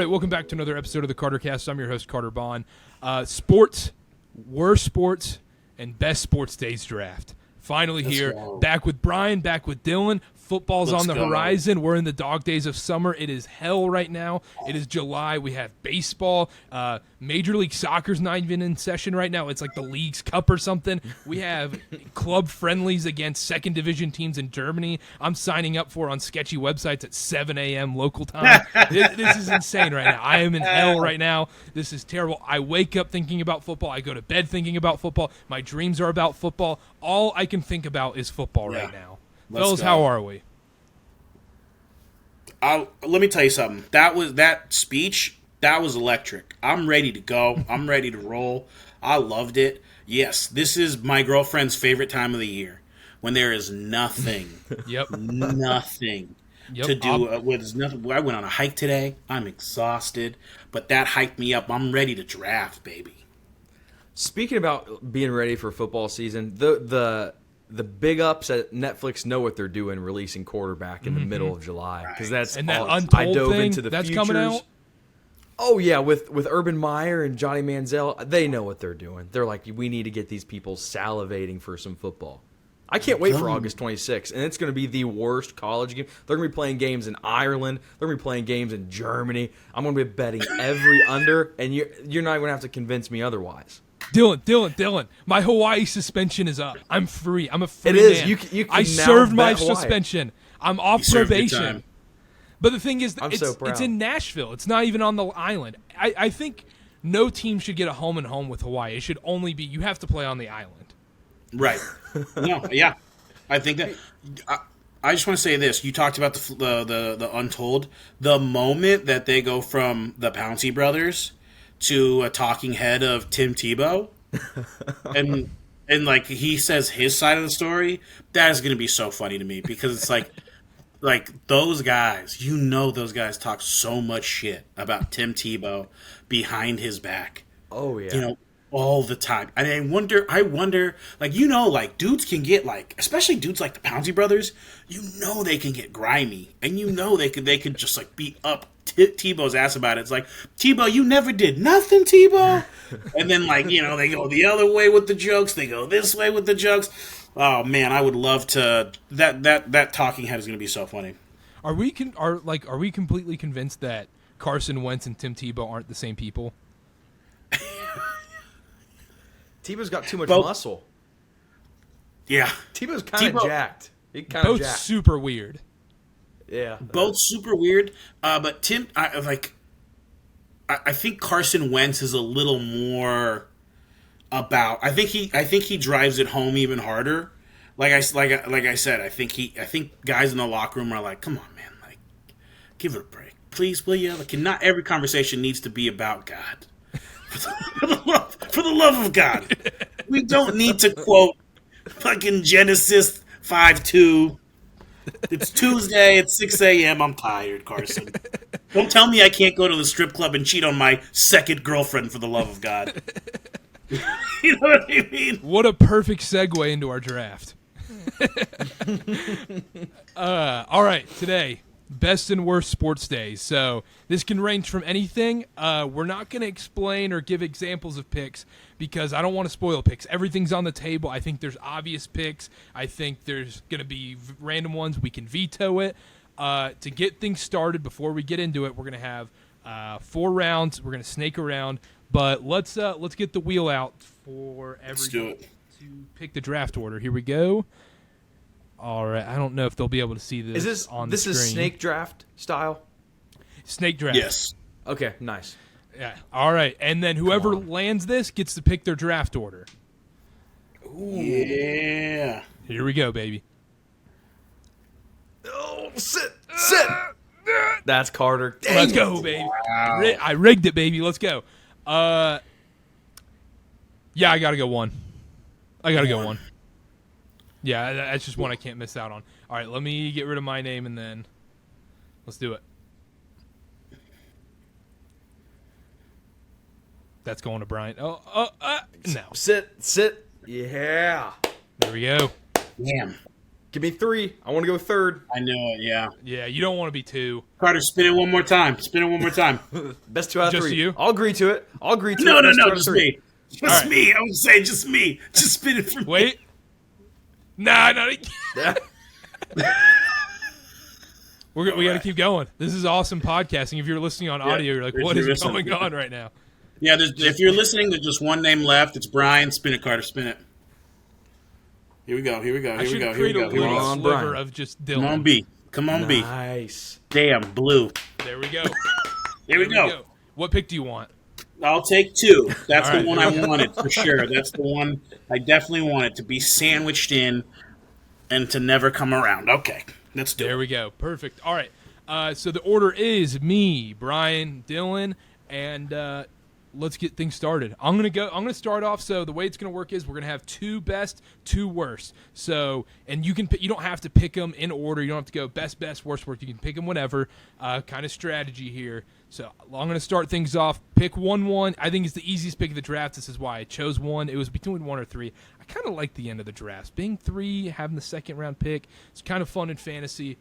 right, welcome back to another episode of the Karter Cast. I'm your host, Karter Baughan. Sports, worst sports, and best sports days draft. Finally here, back with Bryan, back with Dylan. Football's on the horizon. We're in the dog days of summer. It is hell right now. It is July. We have baseball. Major League Soccer's not even in session right now. It's like the League's Cup or something. We have club friendlies against second division teams in Germany. I'm signing up for on sketchy websites at 7 a.m. local time. This is insane right now. I am in hell right now. This is terrible. I wake up thinking about football. I go to bed thinking about football. My dreams are about football. All I can think about is football right now. Fellas, how are we? Let me tell you something. That speech, that was electric. I'm ready to go. I'm ready to roll. I loved it. Yes, this is my girlfriend's favorite time of the year when there is nothing. Nothing to do. With nothing. I went on a hike today. I'm exhausted, but that hyped me up. I'm ready to draft, baby. Speaking about being ready for football season, the big ups at Netflix know what they're doing, releasing quarterback in the middle of July, because that's and that all, Untold I dove thing into the that's futures. coming out. Oh yeah, with Urban Meyer and Johnny Manziel, they know what they're doing. They're like, we need to get these people salivating for some football. I can't wait for August 26th, and it's going to be the worst college game. They're going to be playing games in Ireland. They're going to be playing games in Germany. I'm going to be betting every under, and you're not going to have to convince me otherwise. Dylan, my Hawaii suspension is up. I'm free. I'm a free man. man. You can I now served my bet Hawaii. suspension. I'm off probation. But the thing is, it's in Nashville. It's not even on the island. I think no team should get a home and home with Hawaii. It should only be you have to play on the island. Right. No, yeah. I think that I just want to say this. You talked about the Untold. The moment that they go from the Pouncey brothers to a talking head of Tim Tebow, and like he says his side of the story, that is going to be so funny to me, because it's like those guys, those guys talk so much shit about Tim Tebow behind his back. Oh yeah. All the time. And I wonder, like, dudes can get, like, especially dudes like the Pouncey brothers, they can get grimy. And they could just, like, beat up Tebow's ass about it. It's like, Tebow, you never did nothing, Tebow. And then, like, they go the other way with the jokes. They go this way with the jokes. Oh, man, I would love to. That talking head is going to be so funny. Are we completely convinced that Carson Wentz and Tim Tebow aren't the same people? Tebow's got too much muscle. Yeah. Tebow's kind of jacked. Both super weird. Yeah. Both super weird. But Tim, I think Carson Wentz is a little more about. I think he drives it home even harder. Like I said, I think guys in the locker room are like, come on, man, like, give it a break, please, will you? Like, not every conversation needs to be about God. For the love of God, we don't need to quote fucking Genesis 5:2. It's Tuesday at 6 a.m. I'm tired, Carson. Don't tell me I can't go to the strip club and cheat on my second girlfriend, for the love of God. You know what I mean? What a perfect segue into our draft. All right, today, best and worst sports days. So this can range from anything. We're not going to explain or give examples of picks because I don't want to spoil picks. Everything's on the table. I think there's obvious picks. I think there's going to be random ones. We can veto it. To get things started, before we get into it, we're going to have 4 rounds. We're going to snake around. But let's get the wheel out for everyone to pick the draft order. Here we go. All right, I don't know if they'll be able to see this on the screen. This is snake draft style? Snake draft. Yes. Okay, nice. Yeah. All right, and then whoever lands this gets to pick their draft order. Ooh. Yeah. Here we go, baby. Oh, sit. That's Karter. Let's go, baby. Wow. I rigged it, baby. Let's go. Yeah, I got to go 1. I got to go 1. Yeah, that's just one I can't miss out on. All right, let me get rid of my name, and then let's do it. That's going to Bryan. No. Sit. Yeah. There we go. Damn. Give me 3. I want to go third. I know it. Yeah. Yeah, you don't want to be 2. Carter, spin it one more time. Spin it one more time. Best 2 out of Just 3. you? I'll agree to it. No, Best 2 out of just 3. me. Just me. I would say just me. Just spin it for me. Wait. Nah, not Yeah. we got to keep going. This is awesome podcasting. If you're listening on audio, you're like, if what you're is listening. going on right now? Yeah, if you're listening, there's just one name left. It's Bryan. Spin it, Carter. Spin it. Here we go. I should create a little Come on, sliver Bryan. of just Come on, Dylan. B. Come on, B. Nice. Damn, blue. There we go. Here we go. What pick do you want? I'll take 2. That's All the right. one I wanted for sure. That's the one I definitely wanted to be sandwiched in and to never come around. Okay, let's do There it. we go. Perfect. All right. So the order is me, Bryan, Dylan, and let's get things started. I'm gonna start off. So the way it's gonna work is we're gonna have 2 best, 2 worst. So and you don't have to pick them in order. You don't have to go best, worst. You can pick them whenever. Kind of strategy here. So I'm gonna start things off. Pick 1-1. I think it's the easiest pick of the draft. This is why I chose 1. It was between 1 or 3. I kind of like the end of the draft. Being 3, having the second round pick. It's kind of fun in fantasy.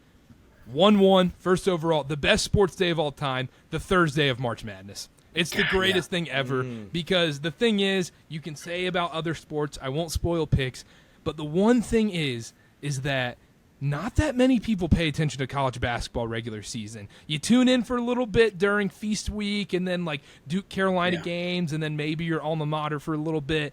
1-1, first overall, the best sports day of all time, the Thursday of March Madness. It's the greatest thing ever because the thing is, you can say about other sports, I won't spoil picks, but the one thing is that not that many people pay attention to college basketball regular season. You tune in for a little bit during Feast Week and then like Duke Carolina games and then maybe your alma mater for a little bit.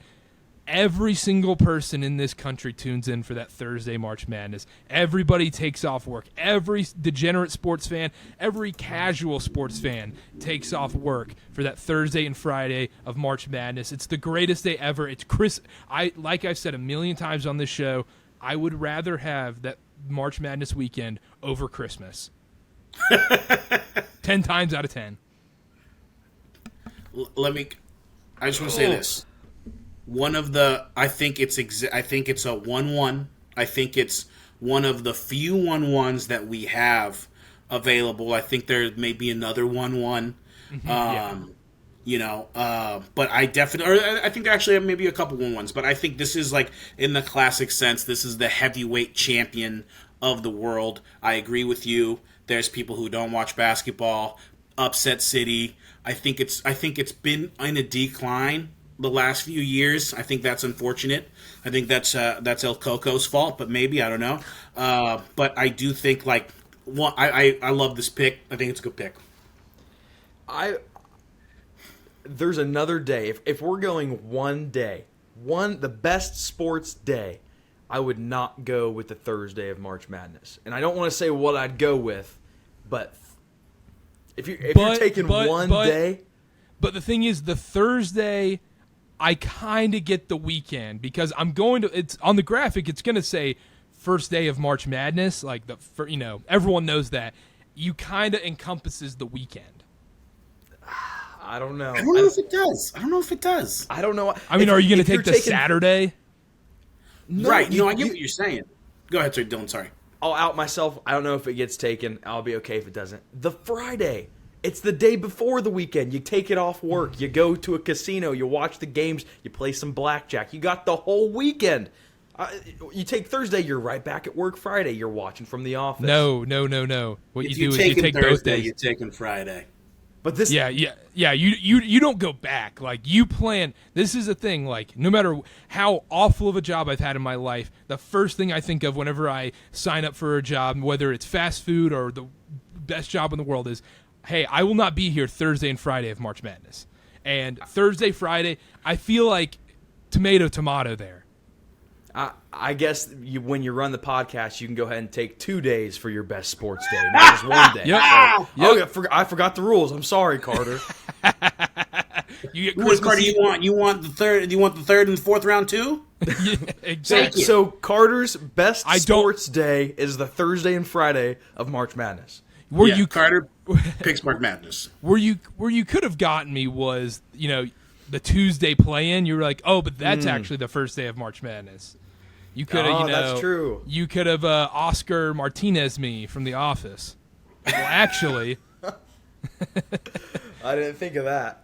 Every single person in this country tunes in for that Thursday March Madness. Everybody takes off work. Every degenerate sports fan, every casual sports fan takes off work for that Thursday and Friday of March Madness. It's the greatest day ever. It's like I've said a million times on this show, I would rather have that March Madness weekend over Christmas. 10 times out of 10. I just want to say this. I think it's a 1-1. I think it's one of the few 1-1s that we have available. I think there may be another 1-1. But I think there actually may be a couple 1-1s. But I think this is like in the classic sense. This is the heavyweight champion of the world. I agree with you. There's people who don't watch basketball. Upset City. I think it's been in a decline the last few years. I think that's unfortunate. I think that's El Coco's fault, but maybe, I don't know. But I do think I love this pick. I think it's a good pick. There's another day. If we're going one day, the best sports day, I would not go with the Thursday of March Madness. And I don't want to say what I'd go with, but if you're taking one day. But the thing is, the Thursday, I kind of get the weekend because it's on the graphic. It's going to say first day of March Madness. Everyone knows that. You kind of encompasses the weekend. I don't know. I don't know if it does. I don't know. I mean, are you going to take the Saturday? No, right. I get what you're saying. Go ahead, sir. Dylan, sorry. I'll out myself. I don't know if it gets taken. I'll be okay if it doesn't. The Friday. It's the day before the weekend. You take it off work. You go to a casino. You watch the games. You play some blackjack. You got the whole weekend. You take Thursday. You're right back at work Friday. You're watching from the office. No. What If you do is you take Thursday, both days. You're taking Friday. But this, Yeah. You don't go back. Like you plan. This is the thing. Like no matter how awful of a job I've had in my life, the first thing I think of whenever I sign up for a job, whether it's fast food or the best job in the world, is, hey, I will not be here Thursday and Friday of March Madness. And Thursday, Friday, I feel like tomato there. I guess when you run the podcast, you can go ahead and take 2 days for your best sports day, not just one day. Yep. I forgot the rules. I'm sorry, Carter. You get What, Carter? Eve. You want the third? You want the third and fourth round too? Yeah, exactly. So Carter's best sports day is the Thursday and Friday of March Madness. Carter picks March Madness. Where you could have gotten me was, the Tuesday play-in. You were like, oh, but that's actually the first day of March Madness. You could have, that's true. You could have Oscar Martinez me from The Office. Well, actually, I didn't think of that.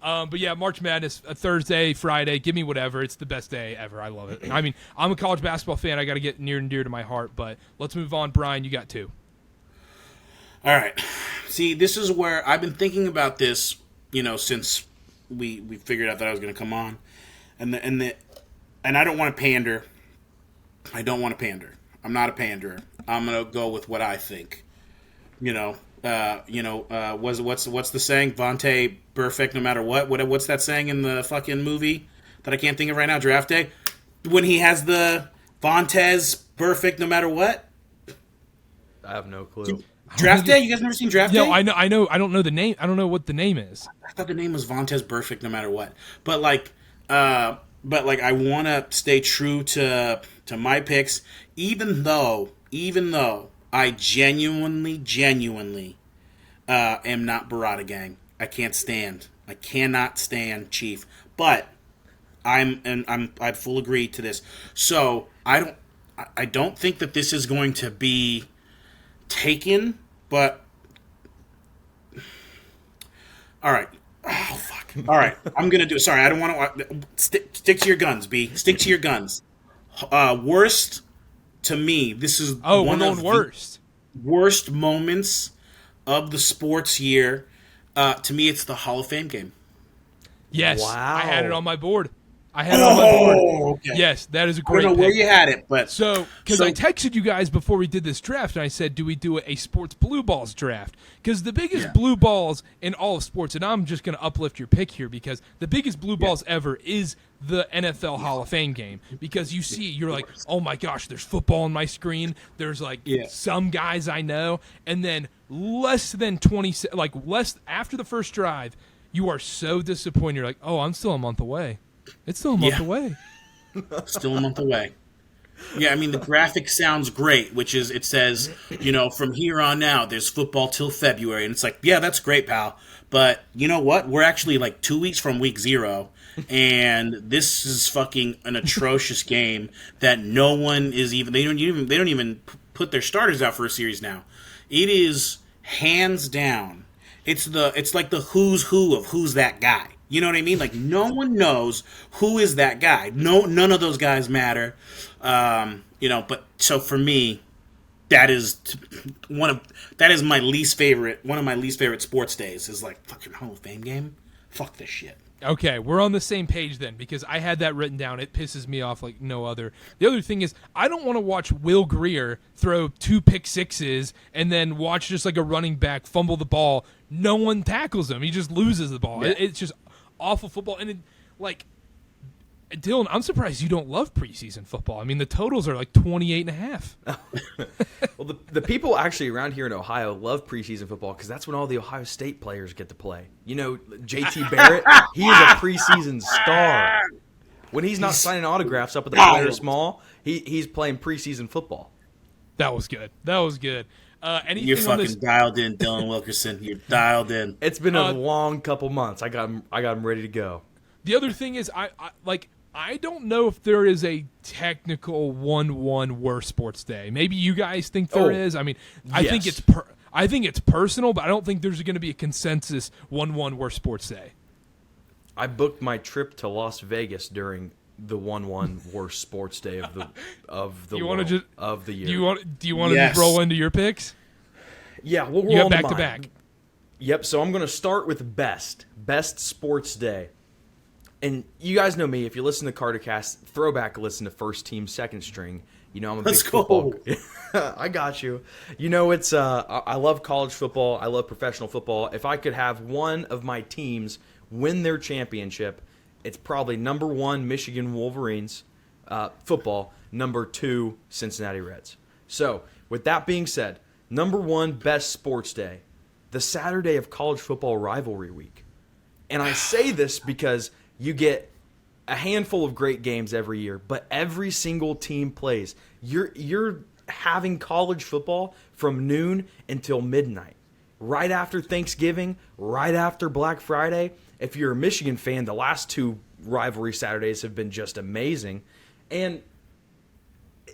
But yeah, March Madness, a Thursday, Friday, give me whatever. It's the best day ever. I love it. I mean, I'm a college basketball fan. I got to get near and dear to my heart. But let's move on. Brian, you got 2. All right. See, this is where I've been thinking about this, since we figured out that I was going to come on, and I don't want to pander. I don't want to pander. I'm not a panderer. I'm going to go with what I think. What's the saying? Vontae perfect no matter what. What's that saying in the fucking movie that I can't think of right now? Draft Day, when he has the Vontae's perfect no matter what. I have no clue. Draft Day? You guys never seen Draft Day? No, I know. I don't know the name. I don't know what the name is. I thought the name was Vontae's perfect no matter what. But I want to stay true to my picks, even though I genuinely am not Barada Gang. I cannot stand Chief. But I full agree to this. So I don't think that this is going to be taken, but all right. Oh fuck. All right. I'm gonna do it. Sorry, I don't want to stick to your guns, B. Stick to your guns. Worst to me. This is one of the worst moments of the sports year. To me, it's the Hall of Fame game. Yes, wow. I had it on my board. Okay. Yes, that is a great I don't know pick. where you had it, but because I texted you guys before we did this draft, and I said, do we do a sports blue balls draft? Because the biggest blue balls in all of sports, and I'm just going to uplift your pick here, because the biggest blue balls ever is the NFL Hall of Fame game. Because you see, you're like, oh my gosh, there's football on my screen. There's some guys I know, and then less than 20, after the first drive, you are so disappointed. You're like, oh, I'm still a month away. It's still a month away. Still a month away. Yeah, I mean, the graphic sounds great, which is, it says, from here on out, there's football till February. And it's like, yeah, that's great, pal. But you know what? We're actually 2 weeks from week 0. And this is fucking an atrocious game that no one is even, they don't even put their starters out for a series now. It is hands down. It's like the who's who of who's that guy. You know what I mean? No one knows who is that guy. None of those guys matter. But so for me, that is my least favorite. One of my least favorite sports days is fucking Hall of Fame game. Fuck this shit. Okay, we're on the same page then, because I had that written down. It pisses me off like no other. The other thing is, I don't want to watch Will Greer throw 2 pick sixes and then watch just a running back fumble the ball. No one tackles him. He just loses the ball. Yeah. It's just awful football. And Dylan, I'm surprised you don't love preseason football. I mean, the totals are 28.5. Well, the people actually around here in Ohio love preseason football because that's when all the Ohio State players get to play. JT Barrett, he is a preseason star. When he's not signing autographs up at the Players Mall, he's playing preseason football. That was good. Anything You're fucking dialed in, Dylan Wilkerson. You're dialed in. It's been a long couple months. I got him ready to go. The other thing is, I don't know if there is a technical 1-1 worst sports day. Maybe you guys think there is. I mean, I think it's personal, but I don't think there's going to be a consensus 1-1 worst sports day. I booked my trip to Las Vegas during the 1-1 worst sports day of the of the year. Do you want to just roll into your picks? Yeah, we'll roll you got back to back. Yep. So I'm going to start with best sports day. And you guys know me. If you listen to CarterCast, throwback listen to first team, second string. I'm a big football. I got you. It's I love college football. I love professional football. If I could have one of my teams win their championship, it's probably number 1 Michigan Wolverines football, number 2 Cincinnati Reds. So with that being said, number 1 best sports day, the Saturday of college football rivalry week. And I say this because you get a handful of great games every year, but every single team plays. You're having college football from noon until midnight. Right after Thanksgiving, right after Black Friday. If you're a Michigan fan, the last 2 rivalry Saturdays have been just amazing. And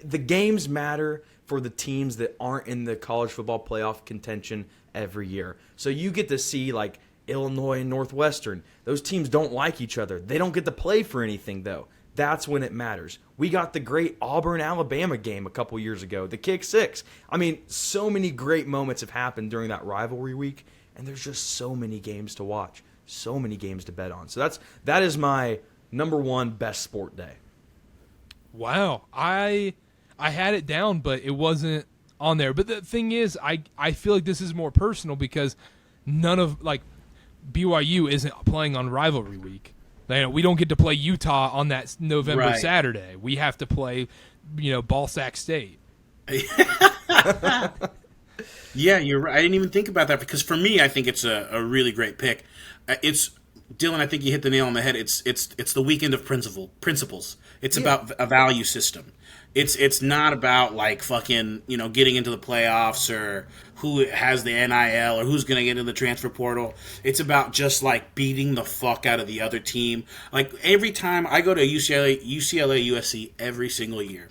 the games matter for the teams that aren't in the college football playoff contention every year. So you get to see Illinois and Northwestern. Those teams don't like each other. They don't get to play for anything, though. That's when it matters. We got the great Auburn-Alabama game a couple years ago, the kick six. I mean, so many great moments have happened during that rivalry week, and there's just so many games to watch, so many games to bet on. So that is my number one best sport day. Wow. I had it down, but it wasn't on there. But the thing is, I feel like this is more personal because none of, like, BYU isn't playing on rivalry week. We don't get to play Utah on that November Saturday. We have to play, Ball Sack State. Yeah, you're right. I didn't even think about that because for me, I think it's a really great pick. It's Dylan. I think you hit the nail on the head. It's the weekend of principles. It's about a value system. It's not about like fucking getting into the playoffs or who has the NIL or who's going to get into the transfer portal. It's about just like beating the fuck out of the other team. Like every time I go to UCLA, USC every single year,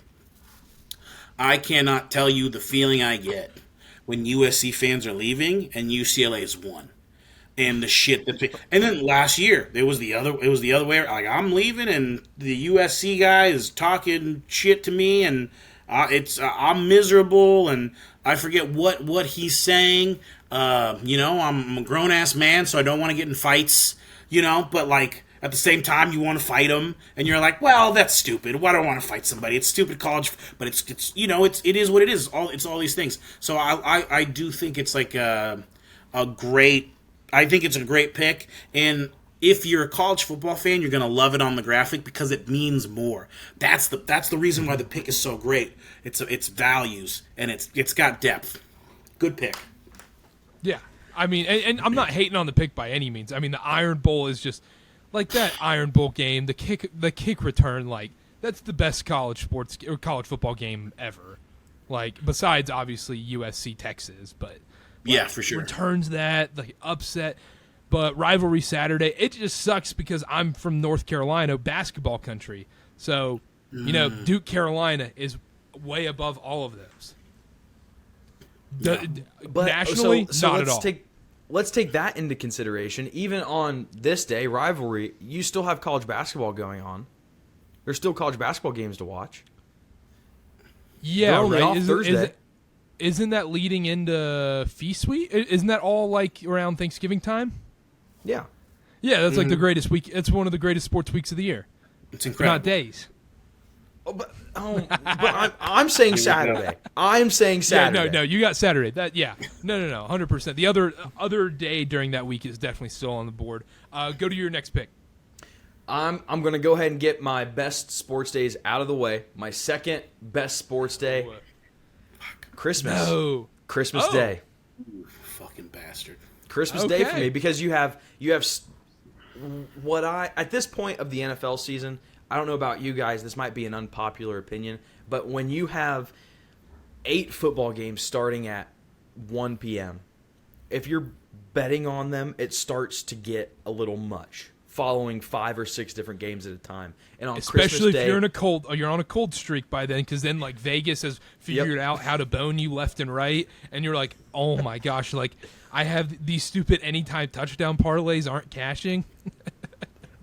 I cannot tell you the feeling I get when USC fans are leaving and UCLA has won. And the shit and then last year it was the other way. Like I'm leaving and the USC guy is talking shit to me and I'm miserable and I forget what he's saying. I'm a grown ass man, so I don't want to get in fights. But like at the same time you want to fight him and you're like, well, that's stupid. Why do I want to fight somebody? It's stupid college, but it is what it is. It's all these things. So I do think it's like a great. I think it's a great pick, and if you're a college football fan, you're going to love it on the graphic because it means more. That's the reason why the pick is so great. It's values, and it's got depth. Good pick. Yeah, I mean, and I'm not hating on the pick by any means. I mean, the Iron Bowl is just like that Iron Bowl game. The kick return, like that's the best college football game ever. Like besides obviously USC Texas, but. Yeah, for sure. Returns that, like upset. But rivalry Saturday, it just sucks because I'm from North Carolina, basketball country. So, Duke Carolina is way above all of those. But nationally, so not at all. Let's take that into consideration. Even on this day, rivalry, you still have college basketball going on. There's still college basketball games to watch. Yeah, they're only right. off Thursday. Isn't that leading into Feast Week? Isn't that all like around Thanksgiving time? Yeah. Yeah, that's like the greatest week. It's one of the greatest sports weeks of the year. It's incredible. Not days. But I'm saying Saturday. I'm saying Saturday. Yeah, no, you got Saturday. No, 100%. The other day during that week is definitely still on the board. Go to your next pick. I'm going to go ahead and get my best sports days out of the way. My second best sports day. Christmas. No. Christmas Day. Ooh, fucking bastard. Christmas Day for me because you have what at this point of the NFL season, I don't know about you guys, this might be an unpopular opinion, but when you have 8 football games starting at 1 p.m., if you're betting on them, it starts to get a little much. Following 5 or 6 different games at a time, and on especially Christmas Day, if you're on a cold streak by then, because then like Vegas has figured out how to bone you left and right, and you're like, oh my gosh, like I have these stupid anytime touchdown parlays aren't cashing.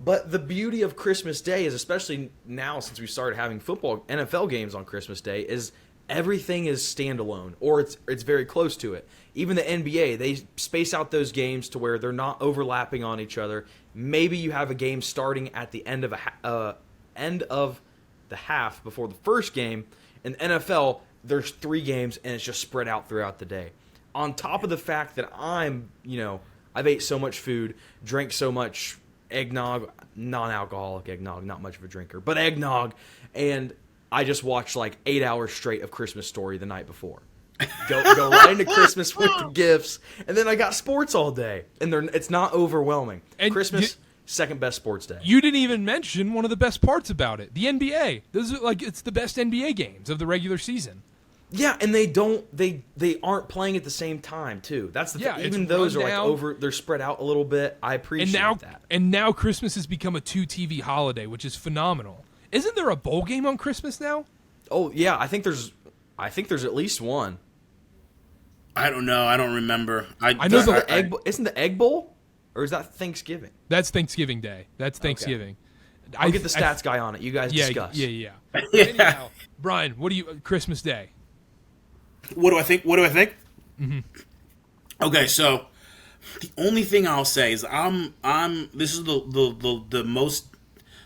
But the beauty of Christmas Day is, especially now since we started having NFL games on Christmas Day, is everything is standalone, or it's very close to it. Even the NBA, they space out those games to where they're not overlapping on each other. Maybe you have a game starting at the end of the half before the first game. In NFL, there's 3 games, and it's just spread out throughout the day. On top of the fact that I've ate so much food, drank so much eggnog, non-alcoholic eggnog, not much of a drinker, but eggnog, and I just watched like 8 hours straight of Christmas Story the night before. Go right into Christmas with the gifts, and then I got sports all day, and it's not overwhelming. And Christmas, second best sports day. You didn't even mention one of the best parts about it, the NBA. Those are it's the best NBA games of the regular season. Yeah, and they aren't playing at the same time too. That's the thing. Even those are they're spread out a little bit. I appreciate that. And now Christmas has become a 2 TV holiday, which is phenomenal. Isn't there a bowl game on Christmas now? Oh yeah, I think there's at least one. I don't know. I don't remember. I know isn't the Egg Bowl? Or is that Thanksgiving? That's Thanksgiving Day. That's Thanksgiving. I'll get the stats guy on it. You guys discuss. Yeah. Anyhow, Brian, what do you Christmas Day? What do I think? Mm-hmm. Okay, so the only thing I'll say is this is the most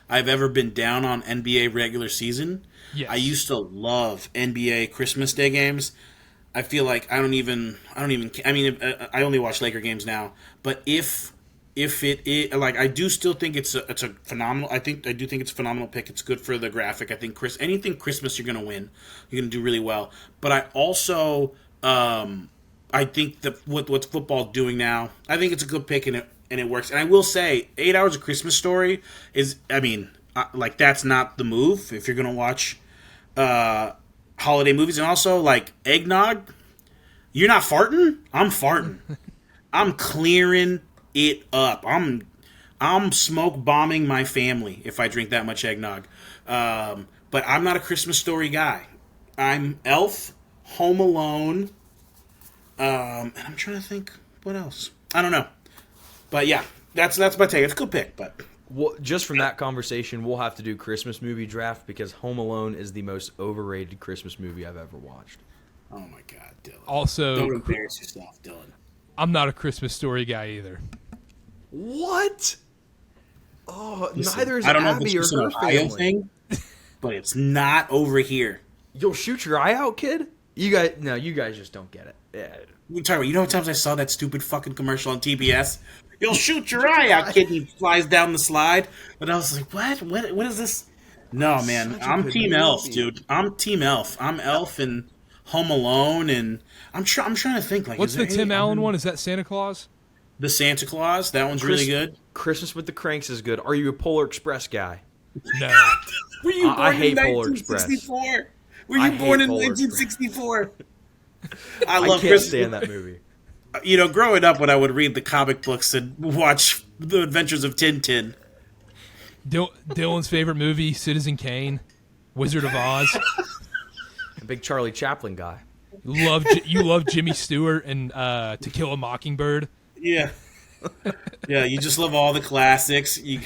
I've ever been down on NBA regular season. Yes. I used to love NBA Christmas Day games. I feel like I don't even. I mean, I only watch Laker games now. But if it like, I do still think it's a phenomenal. I do think it's a phenomenal pick. It's good for the graphic. I think anything Christmas you're gonna win. You're gonna do really well. But I also I think that what's football doing now, I think it's a good pick and it works. And I will say, 8 Hours of Christmas Story is, like, that's not the move if you're gonna watch holiday movies. And also, like, eggnog, you're not farting. I'm farting. I'm clearing it up. I'm smoke bombing my family if I drink that much eggnog. But I'm not a Christmas Story guy. I'm Elf, Home Alone. And I'm trying to think what else. I don't know, but yeah, that's my take. It's a good pick, but just from that conversation, we'll have to do Christmas movie draft because Home Alone is the most overrated Christmas movie I've ever watched. Oh my God, Dylan! Also, don't embarrass yourself, Dylan. I'm not a Christmas Story guy either. What? Oh, Listen, neither is I don't know Abby if or it's just an her Ohio family. thing, but it's not over here. You'll shoot your eye out, kid. You guys just don't get it. Yeah. You know how many times I saw that stupid fucking commercial on TBS? You'll shoot your eye out, kid. And he flies down the slide. But I was like, what is this? No, man. I'm Team Elf, dude. I'm Team Elf. I'm Elf and Home Alone, and I'm trying to think. Like, what's the Tim Allen one? Is that Santa Claus? The Santa Claus. That one's really good. Christmas with the Cranks is good. Are you a Polar Express guy? No. Were you born I hate in Polar Express. 1964? Were you born in Polar 1964? I I love can't Christmas. stand that movie. You know, growing up, when I would read the comic books and watch The Adventures of Tintin. Dylan's favorite movie, Citizen Kane, Wizard of Oz. A big Charlie Chaplin guy. You love Jimmy Stewart and To Kill a Mockingbird. Yeah. Yeah, you just love all the classics. You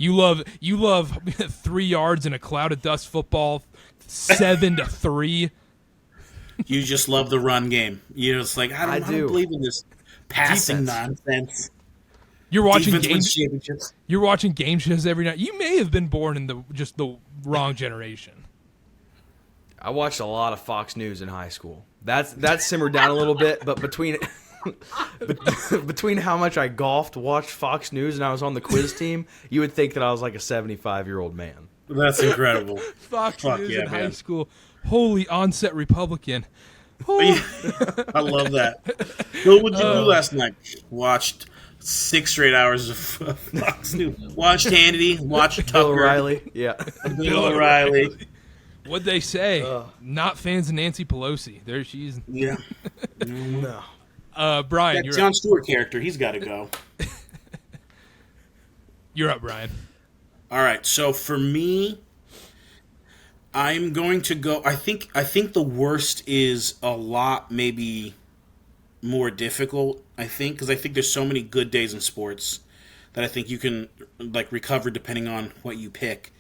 love 3 yards in a cloud of dust football, 7-3. You just love the run game. You're just like, I don't believe in this passing nonsense. You're watching Defense wins championships. You're watching game shows every night. You may have been born in the wrong generation. I watched a lot of Fox News in high school. That's simmered down a little bit, but between how much I golfed, watched Fox News, and I was on the quiz team, you would think that I was like a 75-year-old man. That's incredible. Fox News in high school. Holy onset Republican. I love that. What would you do last night? Watched 6 straight hours of Fox News. Watched Hannity. Watched Tucker. Bill O'Reilly. Yeah. Bill O'Reilly. What'd they say? Not fans of Nancy Pelosi. There she is. Yeah. No. Brian, That you're Jon up. Stewart character, he's got to go. You're up, Brian. All right, so for me, I'm going to go. I think the worst is a lot maybe more difficult. I think because I think there's so many good days in sports that I think you can like recover depending on what you pick.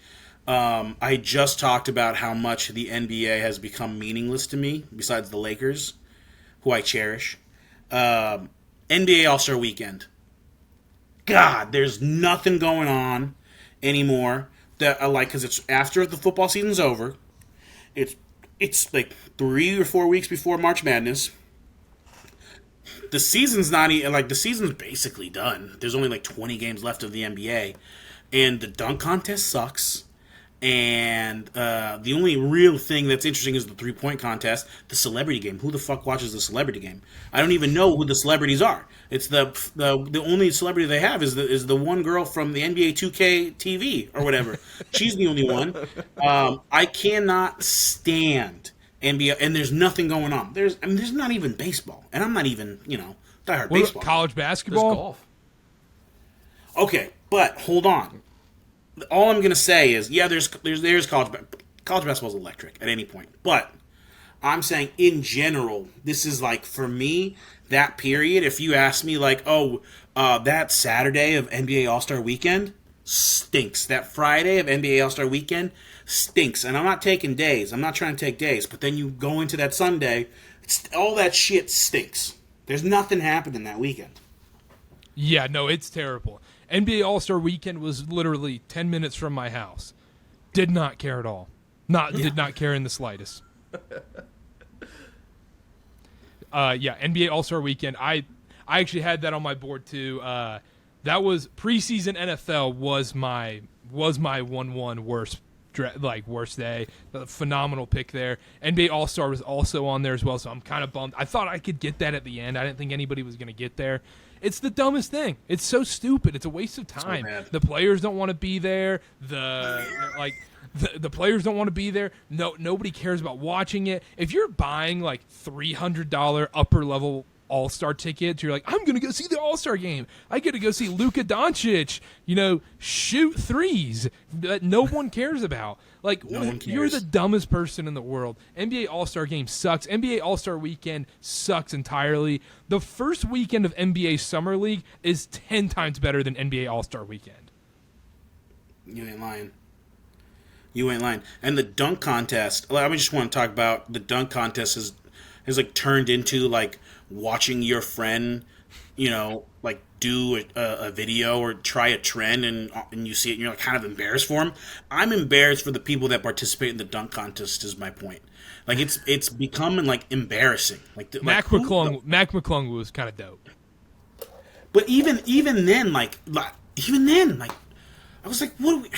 I just talked about how much the NBA has become meaningless to me, besides the Lakers, who I cherish. NBA All-Star Weekend. God, there's nothing going on anymore that I like because it's after the football season's over. It's like 3 or 4 weeks before March Madness. The season's not even like the season's basically done. There's only like 20 games left of the NBA, and the dunk contest sucks. And the only real thing that's interesting is the 3-point contest, the celebrity game. Who the fuck watches the celebrity game? I don't even know who the celebrities are. It's the only celebrity they have is the one girl from the NBA 2K TV or whatever. She's the only one. I cannot stand NBA, and there's nothing going on. There's not even baseball, and I'm not even diehard What baseball. about college There's basketball? golf. Okay, but hold on. All I'm gonna say is, yeah, there's college basketball is electric at any point, but I'm saying in general, this is like, for me, that period, if you ask me like, that Saturday of NBA All-Star Weekend stinks. That Friday of NBA All-Star Weekend stinks. And I'm not taking days. I'm not trying to take days. But then you go into that Sunday, all that shit stinks. There's nothing happening that weekend. Yeah, no, it's terrible. NBA All-Star Weekend was literally 10 minutes from my house. Did not care at all. Did not care in the slightest. NBA All-Star Weekend. I actually had that on my board too. That was preseason NFL was my 1-1 worst day. A phenomenal pick there. NBA All-Star was also on there as well, so I'm kind of bummed. I thought I could get that at the end. I didn't think anybody was going to get there. It's the dumbest thing. It's so stupid. It's a waste of time. So the players don't want to be there. The players don't want to be there. No, nobody cares about watching it. If you're buying like $300 upper level All-Star tickets, you're like, I'm gonna go see the All-Star game. I get to go see Luka Doncic, shoot threes that no one cares about. Like, No one cares. You're the dumbest person in the world. NBA All-Star game sucks. NBA All-Star weekend sucks entirely. The first weekend of NBA Summer League is 10 times better than NBA All-Star weekend. You ain't lying. You ain't lying. And the dunk contest, I just want to talk about the dunk contest has like turned into like watching your friend, like do a video or try a trend and you see it and you're like kind of embarrassed for him. I'm embarrassed for the people that participate in the dunk contest is my point. Like it's becoming like embarrassing. Like Mac McClung was kind of dope. But even then, I was like, what?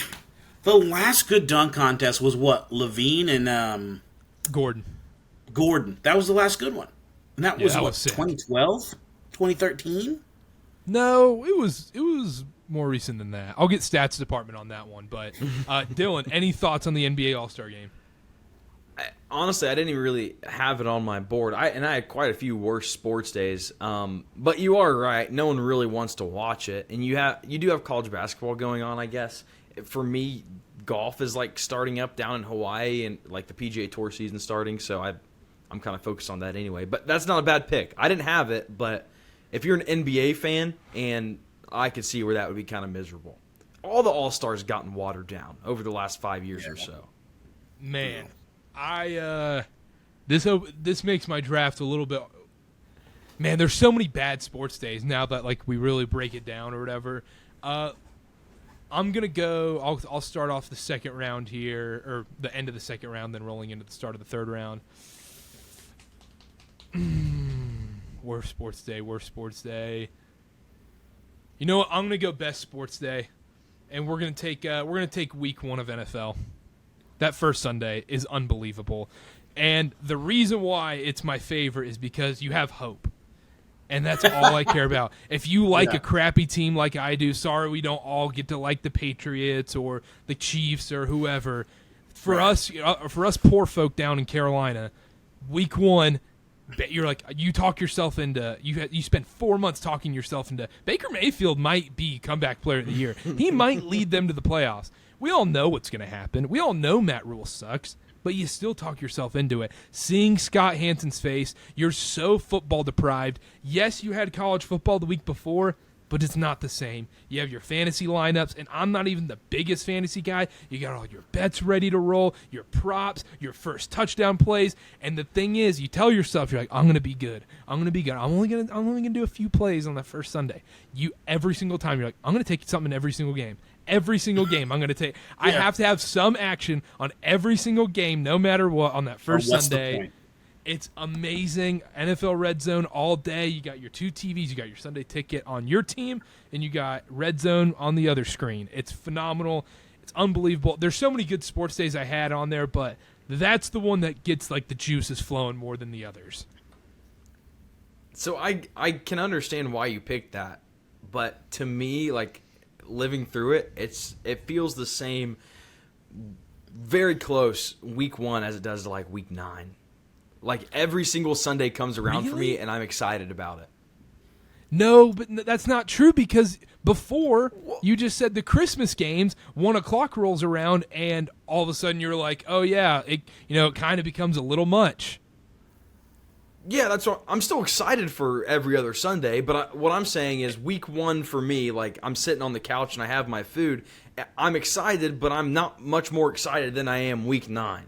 The last good dunk contest was what? Levine and Gordon. That was the last good one. And that was what, sick. 2012? 2013? No, it was more recent than that. I'll get stats department on that one. But Dylan, any thoughts on the NBA All-Star game? Honestly, I didn't even really have it on my board. I had quite a few worse sports days. But you are right. No one really wants to watch it. And you do have college basketball going on, I guess. For me, golf is like starting up down in Hawaii and like the PGA Tour season starting, so I'm kind of focused on that anyway. But that's not a bad pick. I didn't have it, but if you're an NBA fan, and I could see where that would be kind of miserable. All the All-Stars gotten watered down over the last 5 years or so. Man, this makes my draft a little bit. Man, there's so many bad sports days now that like we really break it down or whatever. I'm going to go – I'll start off the second round here, or the end of the second round, then rolling into the start of the third round. Worst sports day. You know what? I'm going to go best sports day, and we're going to take week 1 of NFL. That first Sunday is unbelievable. And the reason why it's my favorite is because you have hope. And that's all I care about. If you like a crappy team like I do, sorry we don't all get to like the Patriots or the Chiefs or whoever. For us poor folk down in Carolina, week 1, you're like you talk yourself into you spend 4 months talking yourself into Baker Mayfield might be comeback player of the year. He might lead them to the playoffs. We all know what's going to happen. We all know Matt Rule sucks. But you still talk yourself into it. Seeing Scott Hansen's face, you're so football deprived. Yes, you had college football the week before, but it's not the same. You have your fantasy lineups, and I'm not even the biggest fantasy guy. You got all your bets ready to roll, your props, your first touchdown plays, and the thing is, you tell yourself, you're like, I'm gonna be good. I'm only gonna do a few plays on that first Sunday. Every single time, you're like, I'm gonna take something in every single game. Every single game I'm going to take. I have to have some action on every single game, no matter what, on that first Sunday. It's amazing. NFL Red Zone all day. You got your 2 TVs. You got your Sunday ticket on your team, and you got Red Zone on the other screen. It's phenomenal. It's unbelievable. There's so many good sports days I had on there, but that's the one that gets like the juices flowing more than the others. So I can understand why you picked that, but to me, like, living through it, it feels the same, very close week 1 as it does to like week 9. Like every single Sunday comes around for me, and I'm excited about it. No, but that's not true because before you just said the Christmas games, 1 o'clock rolls around, and all of a sudden you're like, oh yeah, it kind of becomes a little much. Yeah, that's what I'm still excited for every other Sunday. But what I'm saying is, week 1 for me, like I'm sitting on the couch and I have my food. I'm excited, but I'm not much more excited than I am week 9.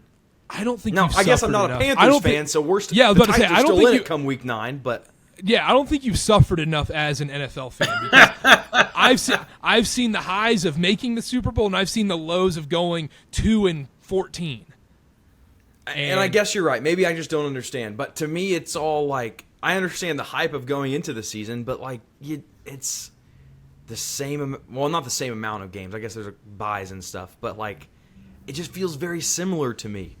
I don't think. Now, I guess I'm not a Panthers fan, so we're yeah, I was the about to say, Titans are I don't still think in you- it come week 9. But Yeah, I don't think you've suffered enough as an NFL fan because I've seen the highs of making the Super Bowl and I've seen the lows of going 2-14. and I guess you're right. Maybe I just don't understand. But to me, it's all like I understand the hype of going into the season, but like it's the same. Well, not the same amount of games. I guess there's buys and stuff, but like it just feels very similar to me.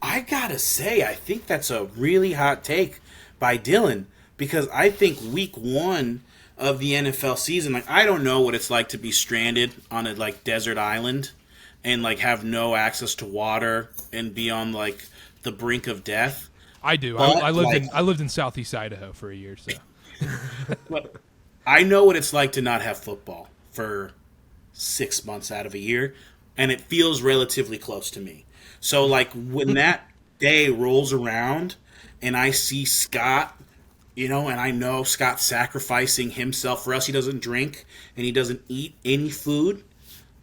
I gotta say, I think that's a really hot take by Dylan, because I think week 1 of the NFL season, like I don't know what it's like to be stranded on a like desert island and like have no access to water and be on like the brink of death. I do. But, I lived in Southeast Idaho for a year, so But I know what it's like to not have football for 6 months out of a year, and it feels relatively close to me. So, like, when that day rolls around and I see Scott, and I know Scott's sacrificing himself for us. He doesn't drink and he doesn't eat any food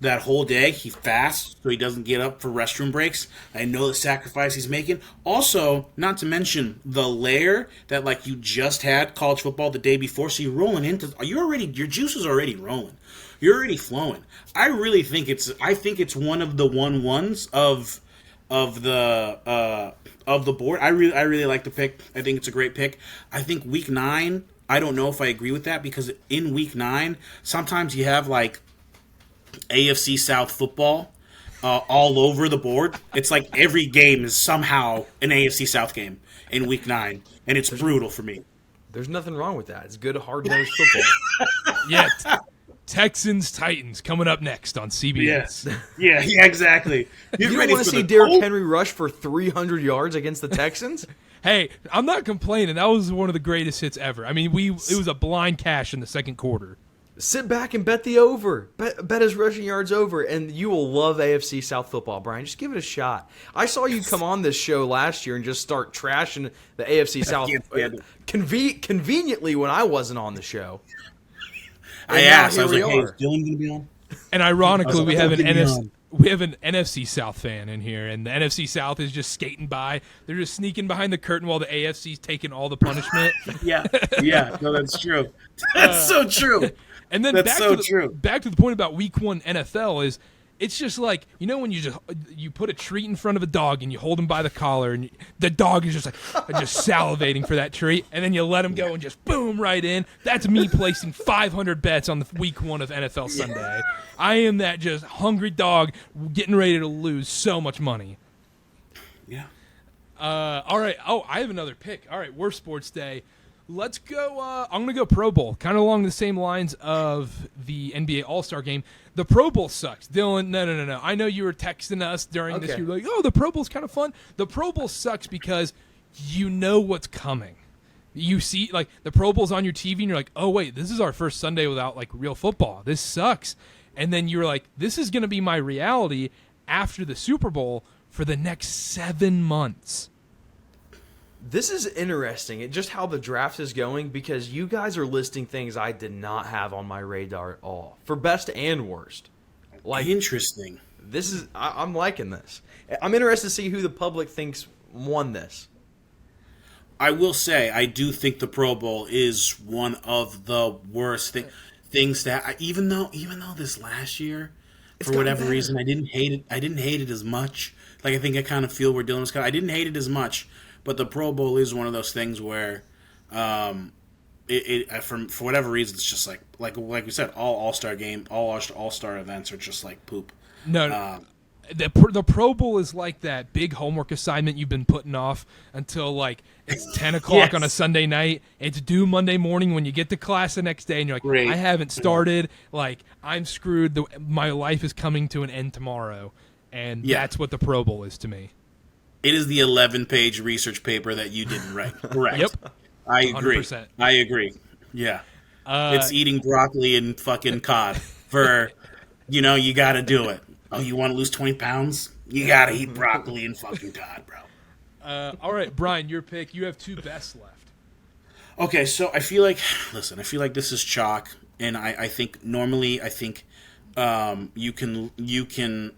that whole day. He fasts so he doesn't get up for restroom breaks. I know the sacrifice he's making. Also, not to mention the layer that, like, you just had college football the day before, so you're rolling into your juice is already rolling. You're already flowing. I really think it's one of the 1-1s of the board. I really like the pick. I think it's a great pick. I think week 9, I don't know if I agree with that, because in week 9, sometimes you have like AFC South football all over the board. It's like every game is somehow an AFC South game in week 9, and it's brutal for me. There's nothing wrong with that. It's good, hard-nosed football. yeah. Texans Titans coming up next on CBS. Yeah, exactly. You don't want to see Derrick Henry rush for 300 yards against the Texans? Hey, I'm not complaining. That was one of the greatest hits ever. I mean, it was a blind cash in the second quarter. Sit back and bet the over. Bet his rushing yards over, and you will love AFC South football, Brian. Just give it a shot. I saw you come on this show last year and just start trashing the AFC South conveniently when I wasn't on the show. I asked. I was like, "Hey, is Dylan going to be on?" And ironically, we have an NFC South fan in here, and the NFC South is just skating by. They're just sneaking behind the curtain while the AFC's taking all the punishment. Yeah. No, that's true. That's so true. And then back to the point about week 1 NFL is, it's just like, when you put a treat in front of a dog and you hold him by the collar and the dog is just like just salivating for that treat, and then you let him go and just boom right in. That's me placing 500 bets on the week 1 of NFL Sunday. I am that just hungry dog getting ready to lose so much money. Yeah. All right. Oh, I have another pick. All right, worst sports day. Let's go. I'm going to go Pro Bowl, kind of along the same lines of the NBA All-Star Game. The Pro Bowl sucks. Dylan, no. I know you were texting us during this. You were like, oh, the Pro Bowl's kind of fun. The Pro Bowl sucks because you know what's coming. You see, like, the Pro Bowl's on your TV, and you're like, oh, wait, this is our first Sunday without, like, real football. This sucks. And then you're like, this is going to be my reality after the Super Bowl for the next 7 months. This is interesting, just how the draft is going, because you guys are listing things I did not have on my radar at all, for best and worst. Like, interesting. I'm liking this. I'm interested to see who the public thinks won this. I will say, I do think the Pro Bowl is one of the worst things that, even though this last year, for whatever reason, I didn't hate it. I didn't hate it as much. Like, I think I kind of feel where Dylan was kind of, I didn't hate it as much. But the Pro Bowl is one of those things where, for whatever reason, it's just like we said, all All-Star game, all All-Star events are just like poop. No, the Pro Bowl is like that big homework assignment you've been putting off until like it's 10 o'clock on a Sunday night. It's due Monday morning when you get to class the next day, and you're like, I haven't started. Like, I'm screwed. My life is coming to an end tomorrow, and that's what the Pro Bowl is to me. It is the 11-page research paper that you didn't write. Correct. Yep. I agree. 100%. I agree. Yeah. It's eating broccoli and fucking cod for, you got to do it. Oh, you want to lose 20 pounds? You got to eat broccoli and fucking cod, bro. All right, Brian, your pick. You have two best left. Okay, so I feel like this is chalk, and I think normally you can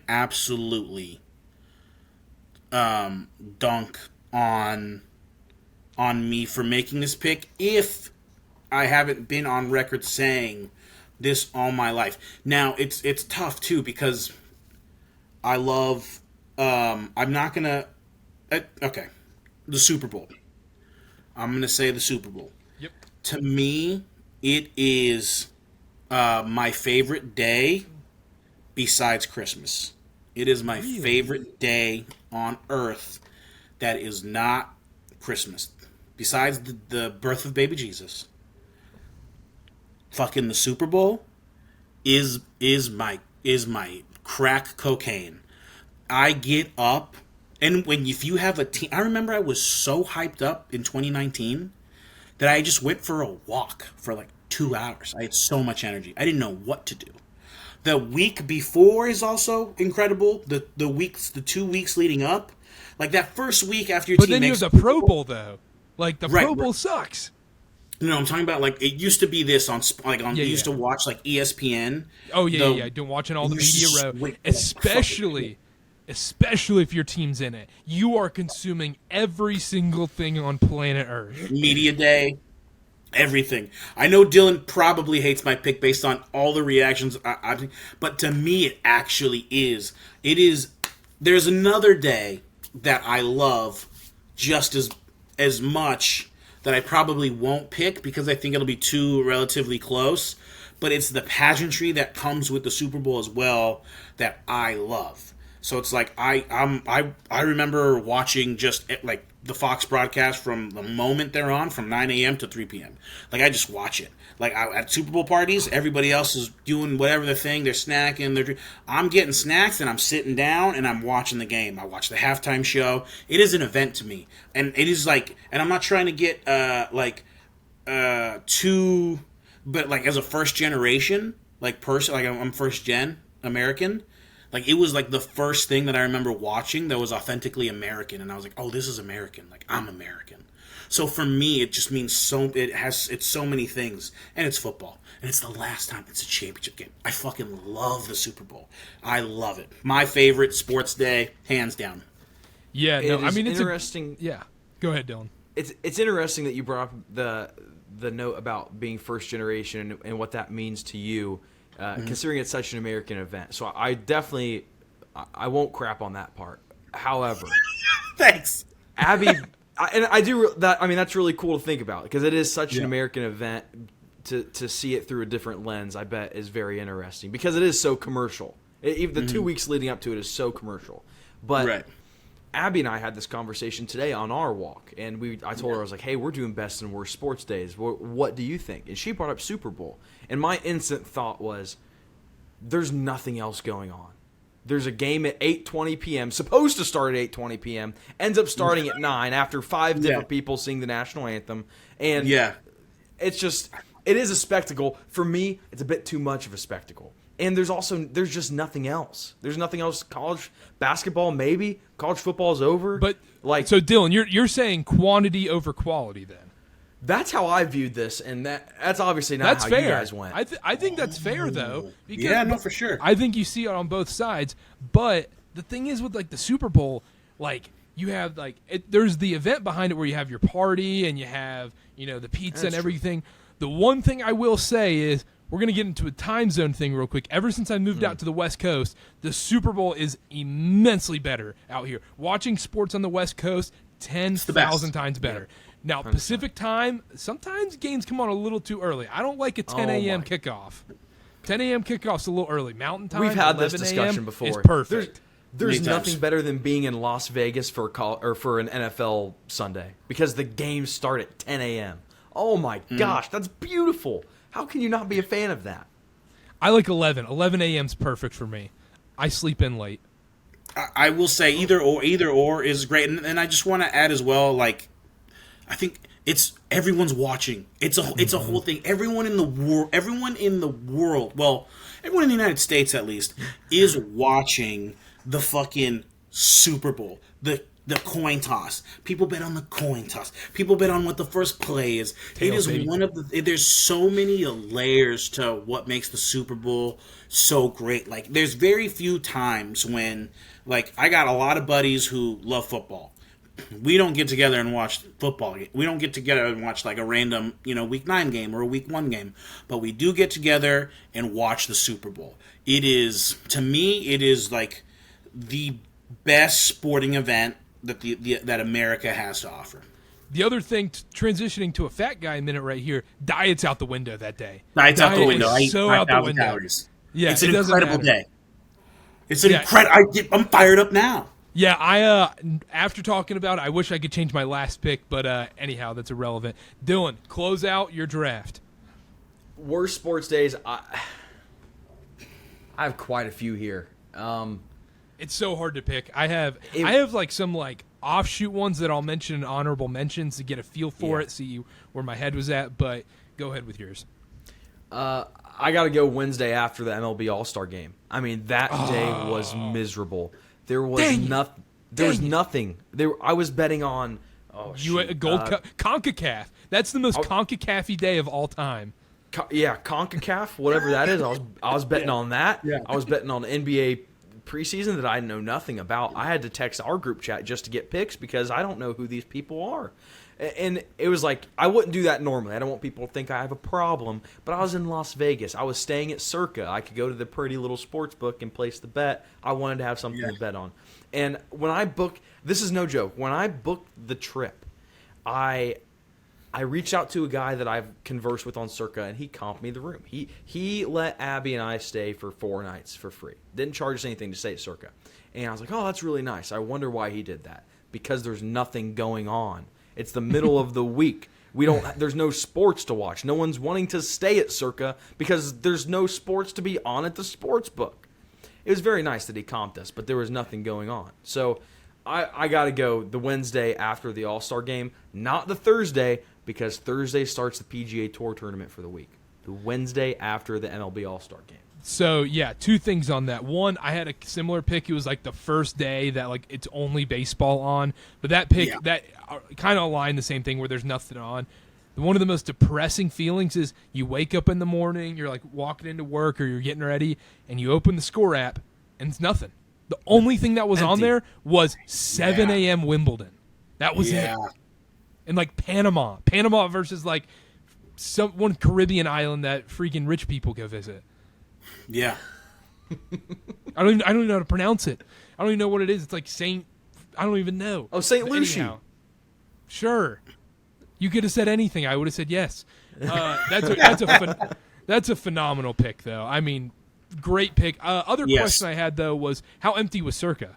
absolutely dunk on me for making this pick if I haven't been on record saying this all my life. Now it's tough too because I love I'm not gonna okay, the Super Bowl. I'm going to say the Super Bowl. Yep. To me, it is my favorite day besides Christmas. It is my favorite day on earth that is not Christmas. Besides the birth of baby Jesus. Fucking the Super Bowl is my crack cocaine. I get up. And if you have a team, I remember I was so hyped up in 2019 that I just went for a walk for like 2 hours. I had so much energy. I didn't know what to do. The week before is also incredible. The 2 weeks leading up, like that first week after your but team then you makes have the Pro Bowl though. Like the Right, Pro Bowl right. sucks. No, I'm talking about like it used to be this on you used yeah. to watch like ESPN. Oh yeah. Doing watching all the media row, especially if your team's in it. You are consuming every single thing on planet Earth. Media day, everything. I know Dylan probably hates my pick based on all the reactions, but to me it actually is. It is. There's another day that I love just as much that I probably won't pick because I think it'll be too relatively close. But it's the pageantry that comes with the Super Bowl as well that I love. So it's like I remember watching just like the Fox broadcast from the moment they're on, from 9 a.m. to 3 p.m. Like I just watch it. Like at Super Bowl parties, everybody else is doing whatever the thing. They're snacking. I'm getting snacks and I'm sitting down and I'm watching the game. I watch the halftime show. It is an event to me, and it is like. And I'm not trying to get too, but like as a first generation person, like I'm first gen American. Like, it was, like, the first thing that I remember watching that was authentically American. And I was like, oh, this is American. Like, I'm American. So, for me, it just means it's so many things. And it's football. And it's the last time it's a championship game. I fucking love the Super Bowl. I love it. My favorite sports day, hands down. Yeah, no, I mean, it's interesting. Yeah. Go ahead, Dylan. It's interesting that you brought up the note about being first generation and what that means to you. Considering it's such an American event. So I definitely won't crap on that part. However, thanks. Abby, that's really cool to think about because it is such an American event. To see it through a different lens, I bet is very interesting because it is so commercial. Even the 2 weeks leading up to it is so commercial. But right. Abby and I had this conversation today on our walk, and I told her, I was like, hey, we're doing best and worst sports days. What do you think? And she brought up Super Bowl. And my instant thought was, there's nothing else going on. There's a game at 8:20 p.m., supposed to start at 8:20 p.m., ends up starting at 9 after 5 different people sing the national anthem. And it's just, it is a spectacle. For me, it's a bit too much of a spectacle. And there's just nothing else. There's nothing else. College basketball, maybe. College football is over. But so Dylan, you're saying quantity over quality then? That's how I viewed this, and that's obviously not how fair. you guys went. I think that's fair though. Because yeah, no, for sure. I think you see it on both sides. But the thing is with like the Super Bowl, like you have there's the event behind it where you have your party and you have the pizza and everything. The one thing I will say is, we're going to get into a time zone thing real quick. Ever since I moved out to the West Coast, the Super Bowl is immensely better out here. Watching sports on the West Coast, 10,000 times better. Now, 100%. Pacific time, sometimes games come on a little too early. I don't like a 10 a.m. kickoff. 10 a.m. kickoff's a little early. Mountain time, we've had this discussion before. Is perfect. There's nothing better than being in Las Vegas for an NFL Sunday because the games start at 10 a.m. Oh, my gosh, that's beautiful. How can you not be a fan of that? I like 11. 11 a.m.'s perfect for me. I sleep in late. I will say either or is great. And I just want to add as well, like, I think it's everyone's watching. It's a whole thing. Everyone in the world, well, everyone in the United States at least, is watching the fucking Super Bowl, the coin toss. People bet on the coin toss. People bet on what the first play is. It is baby. one of the. There's so many layers to what makes the Super Bowl so great. Like, there's very few times when, like, I got a lot of buddies who love football. We don't get together and watch football. We don't get together and watch like a random, week 9 game or a week 1 game. But we do get together and watch the Super Bowl. It is, to me, it is like the best sporting event that that America has to offer. The other thing, transitioning to a fat guy minute right here, diet's out the window that day. Diet's out the window. Is I eat so out the 5,000 window. calories. Yeah, it's an it doesn't incredible matter. day. It's an I'm fired up now. Yeah, I after talking about it, I wish I could change my last pick, but anyhow, that's irrelevant. Dylan, close out your draft. Worst sports days. I have quite a few here. It's so hard to pick. I have like some like offshoot ones that I'll mention in honorable mentions to get a feel for it, see where my head was at. But go ahead with yours. I got to go Wednesday after the MLB All-Star game. I mean, that day was miserable. There was nothing. There was nothing. I was betting on CONCACAF. That's the most CONCACAF-y day of all time. CONCACAF, whatever that is. I was betting on that. Yeah. I was betting on NBA preseason that I know nothing about. I had to text our group chat just to get picks because I don't know who these people are. And it was like, I wouldn't do that normally. I don't want people to think I have a problem. But I was in Las Vegas. I was staying at Circa. I could go to the pretty little sports book and place the bet. I wanted to have something to bet on. And when I booked, this is no joke, when I booked the trip, I reached out to a guy that I've conversed with on Circa, and he comped me the room. He let Abby and I stay for 4 nights for free. Didn't charge us anything to stay at Circa. And I was like, oh, that's really nice. I wonder why he did that. Because there's nothing going on. It's the middle of the week. There's no sports to watch. No one's wanting to stay at Circa because there's no sports to be on at the sports book. It was very nice that he comped us, but there was nothing going on. So I got to go the Wednesday after the All-Star game, not the Thursday, because Thursday starts the PGA Tour tournament for the week. The Wednesday after the MLB All-Star game. So, yeah, 2 things on that. One, I had a similar pick. It was like the first day that like it's only baseball on. But that pick, that kind of aligned the same thing where there's nothing on. One of the most depressing feelings is you wake up in the morning, you're like walking into work or you're getting ready, and you open the score app, and it's nothing. The only thing that was on there was 7 a.m. Wimbledon. That was it. And like Panama versus like one Caribbean island that freaking rich people go visit. Yeah. I don't even know how to pronounce it. I don't even know what it is. It's like Saint. I don't even know. Oh, Saint Lucie. Anyhow, sure. You could have said anything. I would have said yes. That's a phenomenal pick, though. I mean, great pick. Other question I had though was how empty was Circa?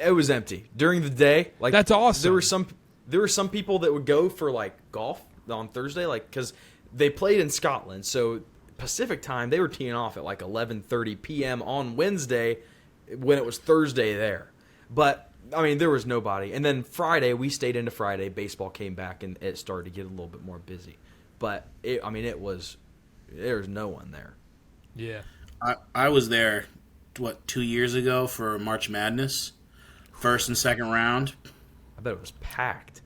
It was empty during the day. Like, that's awesome. There were some people that would go for like golf on Thursday, like because they played in Scotland, so Pacific time they were teeing off at like 11:30 p.m. on Wednesday when it was Thursday there. But I mean, there was nobody. And then Friday we stayed into Friday. Baseball came back and it started to get a little bit more busy. But there was no one there. Yeah, I was there 2 years ago for March Madness, first and second round. I bet it was packed.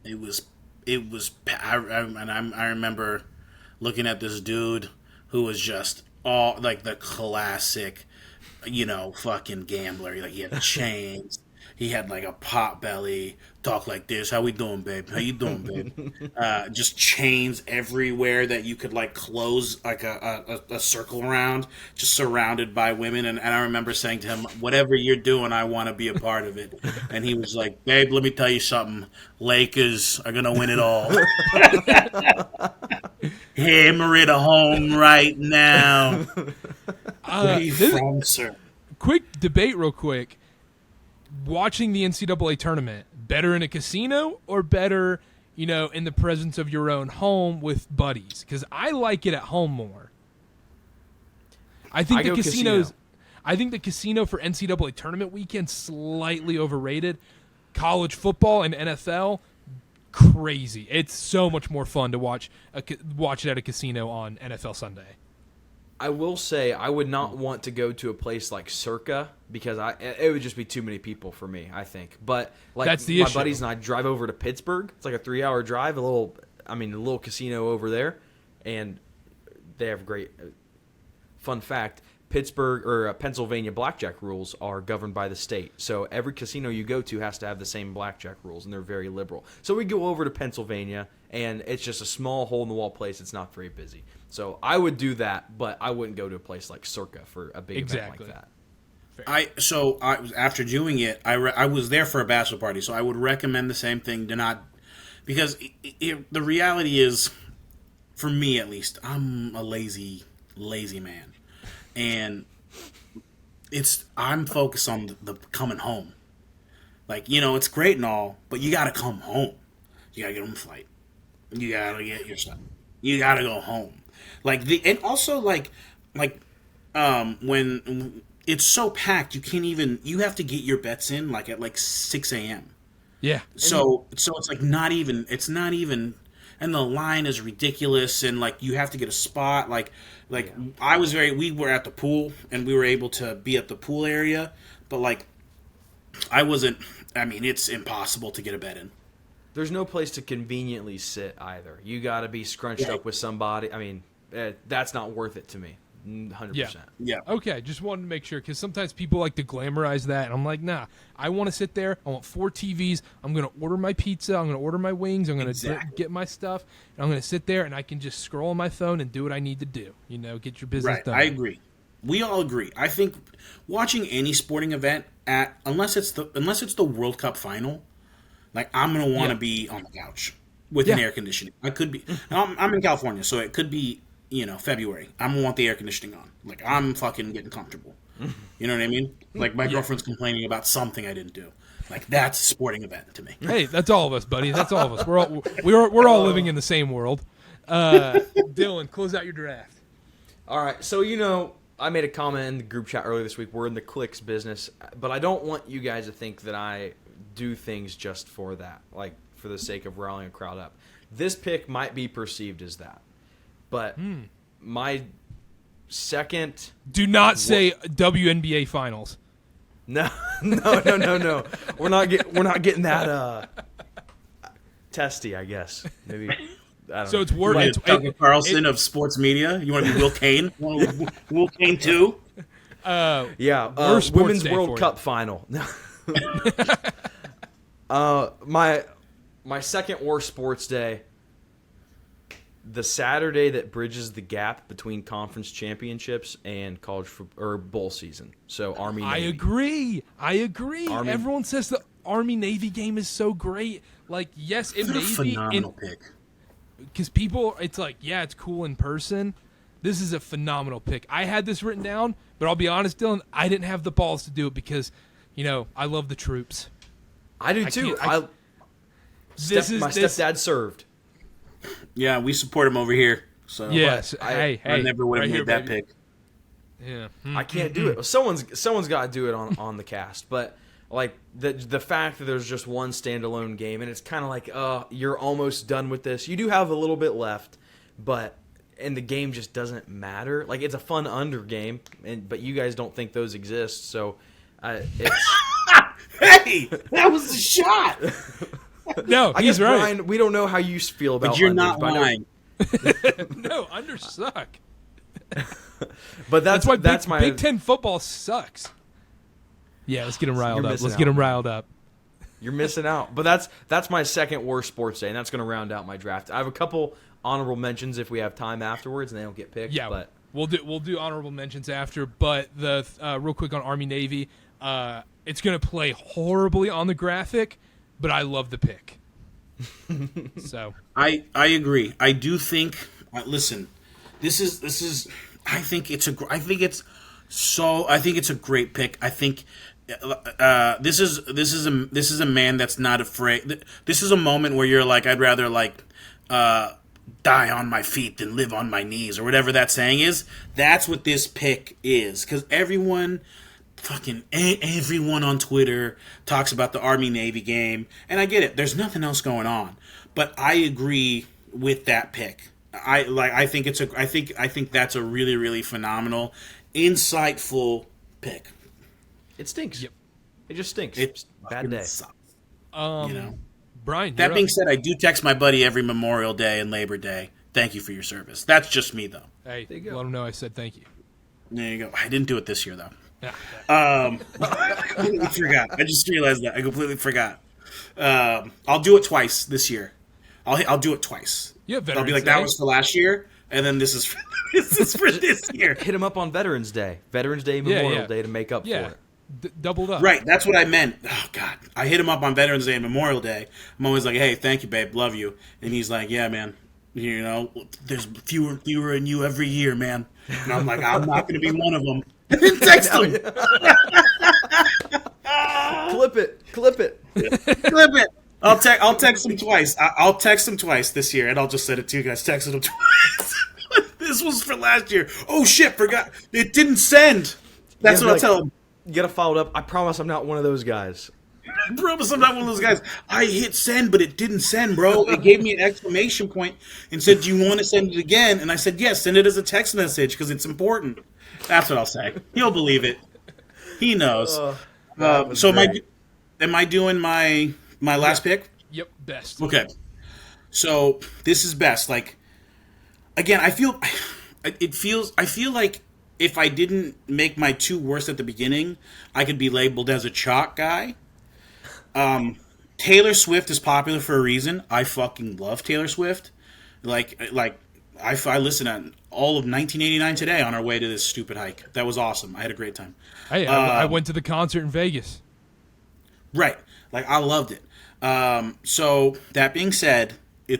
It was. I remember looking at this dude who was just all like the classic, fucking gambler. Like, he had chains, he had like a pot belly, talk like this. How we doing, babe? How you doing, babe? Just chains everywhere that you could like close like a circle around, just surrounded by women. And I remember saying to him, "Whatever you're doing, I want to be a part of it." And he was like, "Babe, let me tell you something. Lakers are gonna win it all." Hammer it home right now. Quick debate real quick. Watching the NCAA tournament, better in a casino or better, in the presence of your own home with buddies? Because I like it at home more. I think the casino for NCAA tournament weekend slightly overrated. College football and NFL, crazy. It's so much more fun to watch it at a casino on NFL Sunday. I will say I would not want to go to a place like Circa because it would just be too many people for me, I think. But like That's the my issue. buddies and I drive over to Pittsburgh. It's like a 3-hour drive, a little casino over there, and they have great. Fun fact: Pittsburgh or Pennsylvania blackjack rules are governed by the state, so every casino you go to has to have the same blackjack rules, and they're very liberal. So we go over to Pennsylvania, and it's just a small hole-in-the-wall place. It's not very busy. So I would do that, but I wouldn't go to a place like Circa for a big event like that. After doing it, I was there for a bachelor party, so I would recommend the same thing. Do not, because the reality is, for me at least, I'm a lazy man, and I'm focused on the coming home. Like, it's great and all, but you got to come home. You got to get on the flight. You got to get your stuff. You got to go home. And also when it's so packed, you have to get your bets in at 6 a.m. Yeah. So it's not even, and the line is ridiculous, and you have to get a spot. We were at the pool, and we were able to be at the pool area, but it's impossible to get a bet in. There's no place to conveniently sit either. You got to be scrunched up with somebody. That's not worth it to me. 100%. Yeah. Okay, just wanted to make sure, because sometimes people like to glamorize that, and I'm like, nah. I want to sit there. I want 4 TVs. I'm going to order my pizza. I'm going to order my wings. I'm going to get my stuff, and I'm going to sit there, and I can just scroll on my phone and do what I need to do. Get your business done. I agree. We all agree. I think watching any sporting event unless it's the World Cup final, I'm going to want to be on the couch with an air conditioning. I could be. I'm in California, so it could be February. I'm gonna want the air conditioning on. I'm fucking getting comfortable. You know what I mean? My girlfriend's complaining about something I didn't do. That's a sporting event to me. Hey, that's all of us, buddy. That's all of us. We're all living in the same world. Dylan, close out your draft. All right. So I made a comment in the group chat earlier this week. We're in the clicks business, but I don't want you guys to think that I do things just for that, for the sake of rallying a crowd up. This pick might be perceived as that, but my second. Do not say WNBA finals. No. We're not getting that testy, I guess. Maybe. I don't So know. it's worth it. Tucker Carlson of sports media. You want to be Will Kane? Will Kane too? Worst Women's sports day World for Cup final. My second worst sports day. The Saturday that bridges the gap between conference championships and bowl season. So Army Navy. I agree. Everyone says the Army Navy game is so great. Yes, it may be phenomenal pick. Because people, it's it's cool in person. This is a phenomenal pick. I had this written down, but I'll be honest, Dylan, I didn't have the balls to do it because, I love the troops. I do too. My stepdad served. Yeah, we support him over here. So yes, I never would have made that pick. Yeah, I can't do it. Someone's got to do it on the cast. But the fact that there's just one standalone game, and it's kind of you're almost done with this. You do have a little bit left, and the game just doesn't matter. It's a fun under game, but you guys don't think those exist. So it's hey, that was a shot. No, I he's guess, right. Brian, we don't know how you feel about. But you're unders, not lying. No, unders suck. But that's why my Big Ten football sucks. Yeah, let's get him riled up. Let's get him riled up. You're missing out. But that's my second worst sports day, and that's going to round out my draft. I have a couple honorable mentions if we have time afterwards, and they don't get picked. Yeah, but we'll do honorable mentions after. But the real quick on Army Navy, it's going to play horribly on the graphic. But I love the pick. So I agree. I do think. Listen, this is. I think it's a great pick. I think this is a man that's not afraid. This is a moment where you're I'd rather die on my feet than live on my knees, or whatever that saying is. That's what this pick is, because everyone on Twitter talks about the Army-Navy game, and I get it. There's nothing else going on. But I agree with that pick. I think that's a really, really phenomenal, insightful pick. It stinks. Yep. It just stinks. It Bad day. sucks, Brian, you're That being up. said, I do text my buddy every Memorial Day and Labor Day. Thank you for your service. That's just me, though. Hey, There you go. let him know I said thank you. There you go. I didn't do it this year, though. Yeah. I completely forgot. I just realized that. I completely forgot. I'll do it twice this year. I'll do it twice. Yeah, I'll be Veterans like, that Day. was for last year, and then this is for, this is for this year. Hit him up on Veterans Day, Yeah, Memorial yeah. Day to make up Yeah. for it. Doubled up. Right, that's what I meant. Oh, God. I hit him up on Veterans Day and Memorial Day. I'm always like, hey, thank you, babe. Love you. And he's like, yeah, man. You know, there's fewer in you every year, man. And I'm like, I'm not going to be one of them. And then text him. Clip it. Clip it. I'll text him twice. I'll text him twice this year, and I'll just send it to you guys. Texted him twice. This was for last year. Oh, shit, forgot. It didn't send. That's Yeah, what I'll like- tell him. You gotta follow it up. I promise I'm not one of those guys. I promise I'm not one of those guys. I hit send, but it didn't send, bro. It gave me an exclamation point and said, do you want to send it again? And I said, yes, send it as a text message because it's important. That's what I'll say. He'll believe it. He knows. So am I doing my last pick? Yep. Best. Okay. So this is best. Like, again, I feel like if I didn't make my two worst at the beginning, I could be labeled as a chalk guy. Taylor Swift is popular for a reason. I fucking love Taylor Swift. Like I listened to all of 1989 today on our way to this stupid hike. That was awesome. I had a great time. Hey, I went to the concert in Vegas. Right. Like, I loved it. So, that being said, I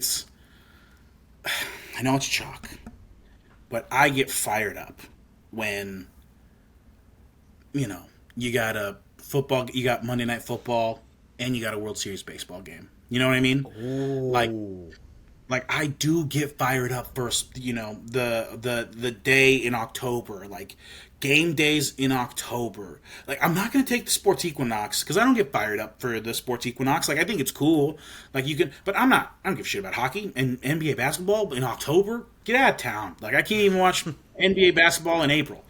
know it's chalk, but I get fired up when, you know, you got Monday Night Football, and you got a World Series baseball game. You know what I mean? Ooh. Like I do get fired up first, you know, the day in October, like game days in October. Like I'm not going to take the sports equinox because I don't get fired up for the sports equinox. Like I think it's cool. Like you can, but I don't give a shit about hockey and NBA basketball in October. Get out of town. Like I can't even watch NBA basketball in April.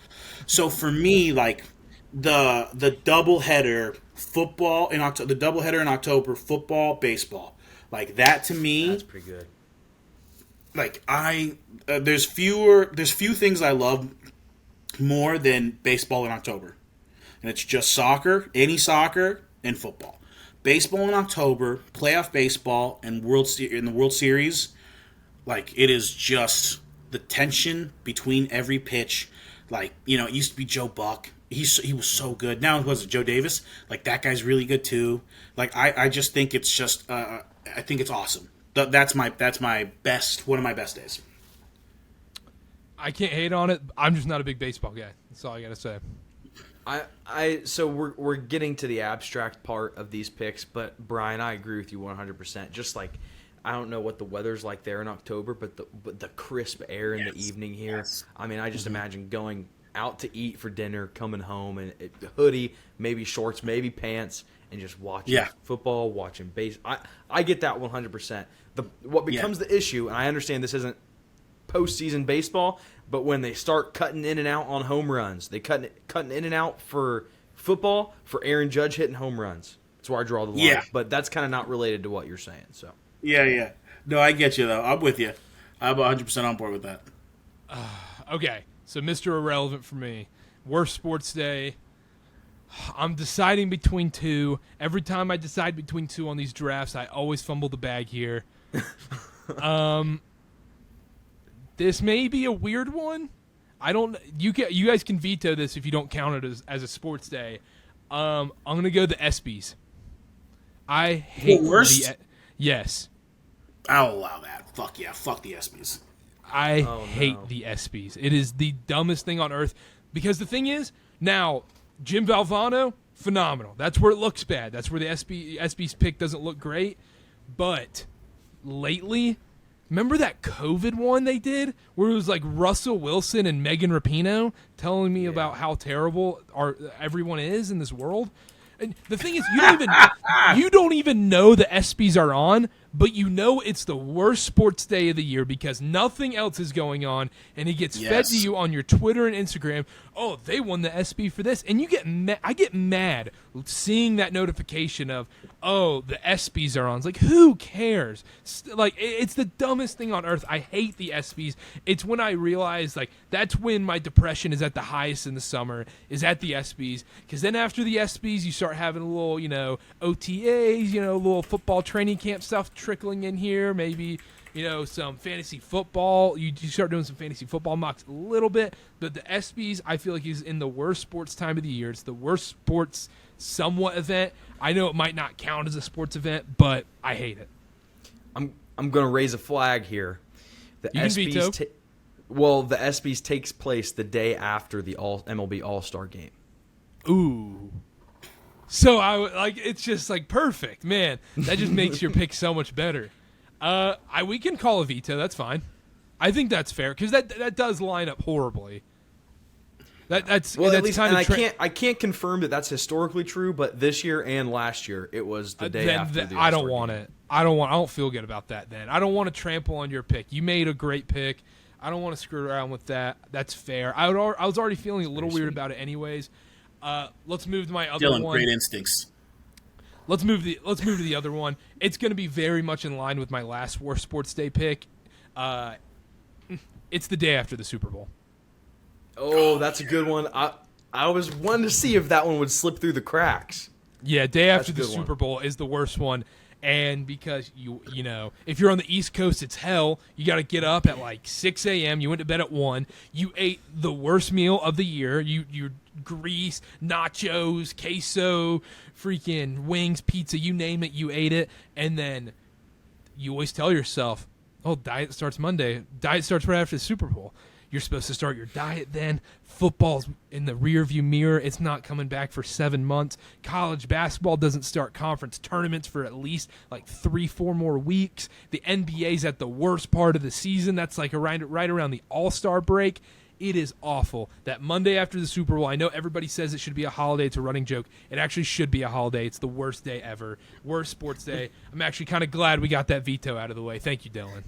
So for me, like the doubleheader football in October, the doubleheader in October, football, baseball, like that to me. That's pretty good. Like there's few things I love more than baseball in October, and it's just soccer, any soccer, and football. Baseball in October, playoff baseball, and in the World Series, like it is just the tension between every pitch. Like you know, it used to be Joe Buck. He was so good. Now was it Joe Davis? Like that guy's really good too. Like I just think it's just I think it's awesome. That's my best, one of my best days. I can't hate on it. I'm just not a big baseball guy. That's all I gotta say. So we're getting to the abstract part of these picks, but Brian, I agree with you 100%. Just like I don't know what the weather's like there in October, but the crisp air in the evening here. Yes. I mean, I just imagine going out to eat for dinner, coming home and hoodie, maybe shorts, maybe pants, and just watching football, watching base. I get that 100%. What becomes the issue, and I understand this isn't postseason baseball, but when they start cutting in and out on home runs, they cutting in and out for football for Aaron Judge hitting home runs. That's where I draw the line. Yeah. But that's kind of not related to what you're saying. So Yeah. No, I get you though. I'm with you. I'm 100% on board with that. Okay, so Mr. Irrelevant for me. Worst sports day. I'm deciding between two. Every time I decide between two on these drafts, I always fumble the bag here. This may be a weird one. I don't. You guys can veto this if you don't count it as a sports day. I'm gonna go the ESPYs. I hate worst? Yes. I'll allow that. Fuck yeah. Fuck the ESPYs. I hate the ESPYs. It is the dumbest thing on earth. Because the thing is, now, Jim Valvano, phenomenal. That's where it looks bad. That's where the ESPYs pick doesn't look great. But lately, remember that COVID one they did? Where it was like Russell Wilson and Megan Rapinoe telling me about how terrible everyone is in this world? And the thing is, you don't even know the ESPYs are on, but you know it's the worst sports day of the year because nothing else is going on, and it gets fed to you on your Twitter and Instagram. Oh, they won the ESPY for this, and you get I get mad seeing that notification of, oh, the ESPYs are on. It's like, who cares? Like, it's the dumbest thing on earth. I hate the ESPYs. It's when I realize, like, that's when my depression is at the highest in the summer, is at the ESPYs, because then after the ESPYs, you start having a little, OTAs, a little football training camp stuff trickling in here, maybe some fantasy football. You start doing some fantasy football mocks a little bit, but the ESPYs I feel like is in the worst sports time of the year. It's the worst sports somewhat event. I know it might not count as a sports event, but I hate it. I'm going to raise a flag here. The you can veto. The ESPYs takes place the day after the MLB All-Star game. Ooh. So it's just like perfect, man. That just makes your pick so much better. We can call a veto. That's fine. I think that's fair because that does line up horribly. That's at least, and I can't confirm that that's historically true, but this year and last year it was the day after the All-Star I don't want game. it. I don't feel good about that. Then I don't want to trample on your pick. You made a great pick. I don't want to screw around with that. That's fair. I was already feeling a little weird about it anyways. Let's move to my other Dylan, one. great instincts. Let's move to the other one. It's going to be very much in line with my last worst sports day pick. It's the day after the Super Bowl. Oh, that's a good one. I was wanting to see if that one would slip through the cracks. Yeah, day after the Super Bowl is the worst one. And because if you're on the East Coast, it's hell. You got to get up at like 6 a.m. You went to bed at 1. You ate the worst meal of the year. You grease, nachos, queso, freaking wings, pizza, you name it, you ate it. And then you always tell yourself, oh, diet starts Monday. Diet starts right after the Super Bowl. You're supposed to start your diet then. Football's in the rearview mirror. It's not coming back for 7 months. College basketball doesn't start conference tournaments for at least like 3-4 more weeks. The NBA's at the worst part of the season. That's like right around the All-Star break. It is awful. That Monday after the Super Bowl, I know everybody says it should be a holiday. It's a running joke. It actually should be a holiday. It's the worst day ever. Worst sports day. I'm actually kind of glad we got that veto out of the way. Thank you, Dylan.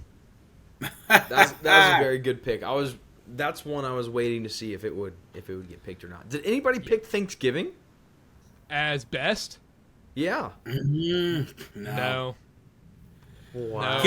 That was a very good pick. That's one I was waiting to see if it would get picked or not. Did anybody pick Thanksgiving as best? Yeah. No. Wow.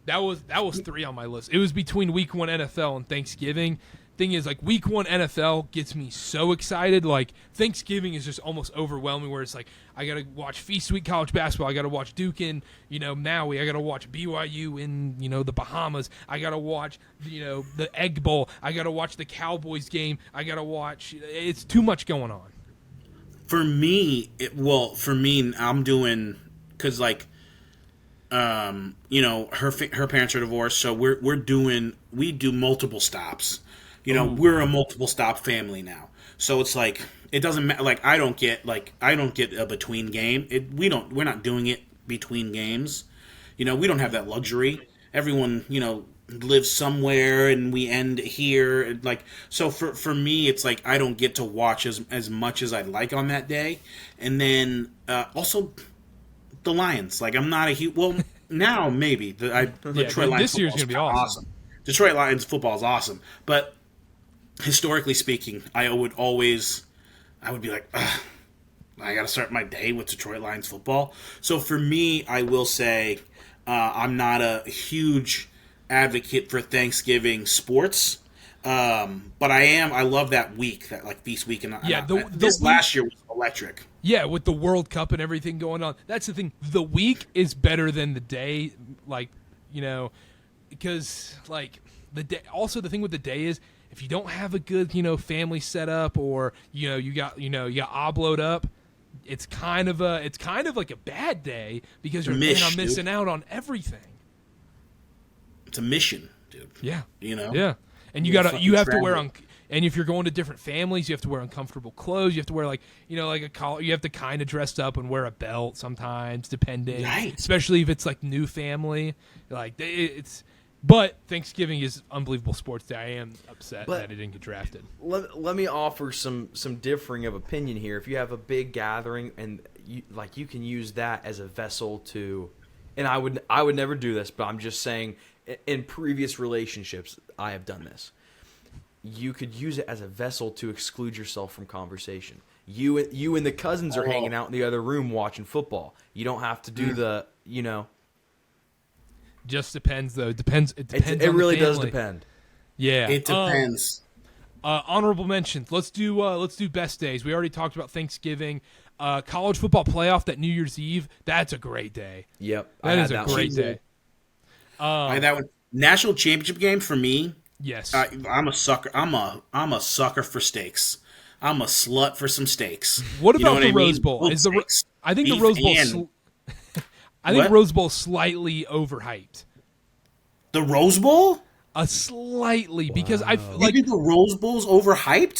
No, that was 3 on my list. It was between Week 1 NFL and Thanksgiving. Thing is, like, Week 1 NFL gets me so excited. Like, Thanksgiving is just almost overwhelming, where it's like, I got to watch Feast Week college basketball. I got to watch Duke in, Maui. I got to watch BYU in, the Bahamas. I got to watch, the Egg Bowl. I got to watch the Cowboys game. I got to watch. It's too much going on. For me, I'm doing, because, like, her parents are divorced, so we do multiple stops. We're a multiple stop family now. So it's like, it doesn't matter. Like, I don't get a between game. We're not doing it between games. We don't have that luxury. Everyone, lives somewhere and we end here. Like, so for me, it's like, I don't get to watch as much as I'd like on that day. And then, also the Lions. Like, I'm not a huge, well, now maybe Detroit Lions. This year's going to be awesome. Detroit Lions football is awesome. But historically speaking, I would be like, ugh, I got to start my day with Detroit Lions football. So for me, I will say I'm not a huge advocate for Thanksgiving sports, but I love that week, that like Feast Week, and last year was electric. Yeah, with the World Cup and everything going on. That's the thing. The week is better than the day, because like the day. Also, the thing with the day is, if you don't have a good, family setup, or you got obloed up, it's kind of like a bad day because you're missing out on everything. It's a mission, dude. Yeah. Yeah. And you have to wear and if you're going to different families, you have to wear uncomfortable clothes. You have to wear like a collar. You have to kind of dress up and wear a belt sometimes, depending. Right. Especially if it's like new family. Like But Thanksgiving is unbelievable sports day. I am upset But- that it didn't get drafted. Let me offer some differing of opinion here. If you have a big gathering and you can use that as a vessel to, and I would never do this, but I'm just saying in previous relationships I have done this. You could use it as a vessel to exclude yourself from conversation. You and the cousins are hanging out in the other room watching football. You don't have to do the. Just depends though. It depends. It depends. It on really the does family. depend. Yeah, It depends. Honorable mentions. Let's do best days. We already talked about Thanksgiving. College football playoff that New Year's Eve. That's a great day. Yep, That is a great day. That one. National championship game for me. Yes. I'm a sucker. I'm a sucker for steaks. I'm a slut for some steaks. What You know about the I Rose mean? Bowl? Both Is the steaks. I think the Beef Rose Bowl. and- I think What? Rose Bowl slightly overhyped. The Rose Bowl? Slightly because I You like think the Rose Bowl's overhyped?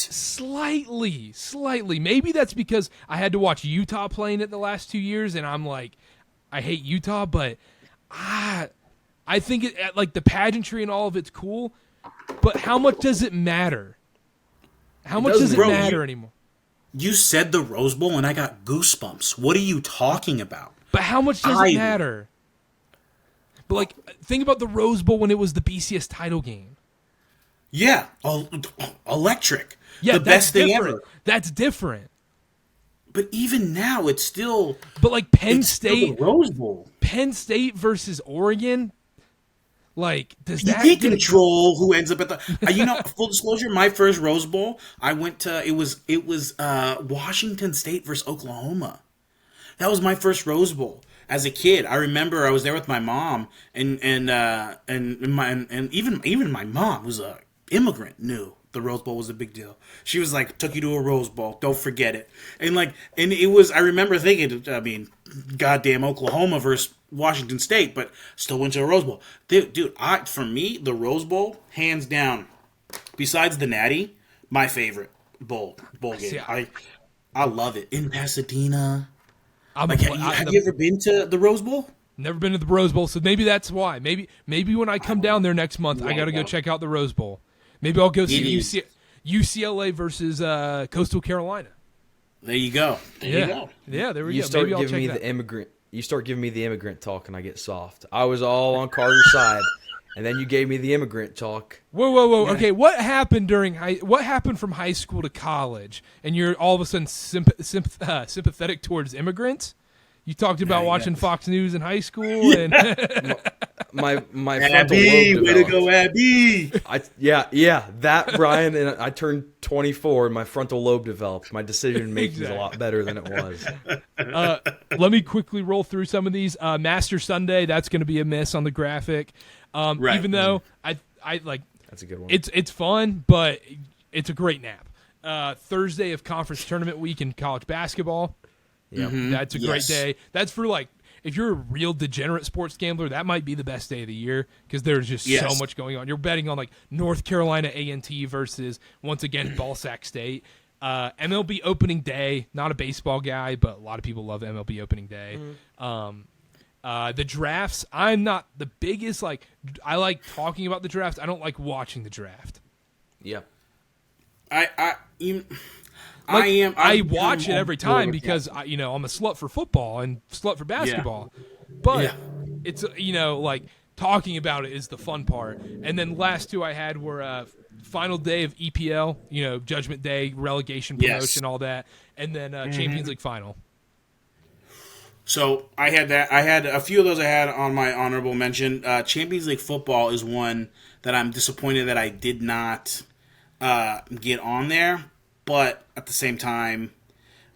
slightly. Maybe that's because I had to watch Utah playing it the last 2 years, and I'm like, I hate Utah, but I think it like the pageantry and all of it's cool. But how much does it matter? How much does it Bro, matter anymore? You said the Rose Bowl, and I got goosebumps. What are you talking about? But how much does I- it matter? But like, think about the Rose Bowl when it was the BCS title game. Yeah, electric. Yeah, the that's best thing different. ever. That's different. But even now, it's still But like Penn it's still State, the Rose Bowl. Penn State versus Oregon, like does You that can't get control who ends up at the. Full disclosure, my first Rose Bowl, I went to. It was Washington State versus Oklahoma. That was my first Rose Bowl as a kid. I remember I was there with my mom, and even my mom was a immigrant knew the Rose Bowl was a big deal. She was like, "Took you to a Rose Bowl, don't forget it." And it was. I remember thinking, I mean, goddamn Oklahoma versus Washington State, but still went to a Rose Bowl. Dude, for me, the Rose Bowl, hands down, besides the Natty, my favorite bowl game. See, I love it in Pasadena. I'm Like, have you ever been to the Rose Bowl? never been to the Rose Bowl, so maybe that's why. Maybe when I come down there next month, I got to go check out the Rose Bowl. Maybe I'll go see UCLA versus Coastal Carolina. There you go. There you go. Yeah, there we You go. start Maybe I'll giving check me that. the immigrant. You start giving me the immigrant talk, and I get soft. I was all on Carter's side, and then you gave me the immigrant talk. Whoa! Okay, what happened What happened from high school to college, and you're all of a sudden sympathetic towards immigrants? You talked about watching Fox News in high school, and My frontal Abby, lobe way to developed. go, Abby. That Brian, and I turned 24, and my frontal lobe developed. My decision making is a lot better than it was. let me quickly roll through some of these. Master Sunday, that's going to be a miss on the graphic. Right. Even though I like That's a good one. it's fun, but it's a great nap. Thursday of conference tournament week in college basketball. Yeah. That's a great Yes. day. That's for like if you're a real degenerate sports gambler, that might be the best day of the year because there's just so Yes. much going on. You're betting on like North Carolina A&T versus once again Ball Sack State. MLB opening day. Not a baseball guy, but a lot of people love MLB opening day. The drafts. I'm not the biggest like. I like talking about the draft. I don't like watching the draft. Yeah. I watch it every time because I'm a slut for football and slut for basketball. But Yeah. it's like talking about it is the fun part. And then last two I had were final day of EPL, Judgment Day, relegation, promotion, all that, and then Champions League final. So I had that. I had a few of those I had on my honorable mention. Champions League football is one that I'm disappointed that I did not get on there. But at the same time,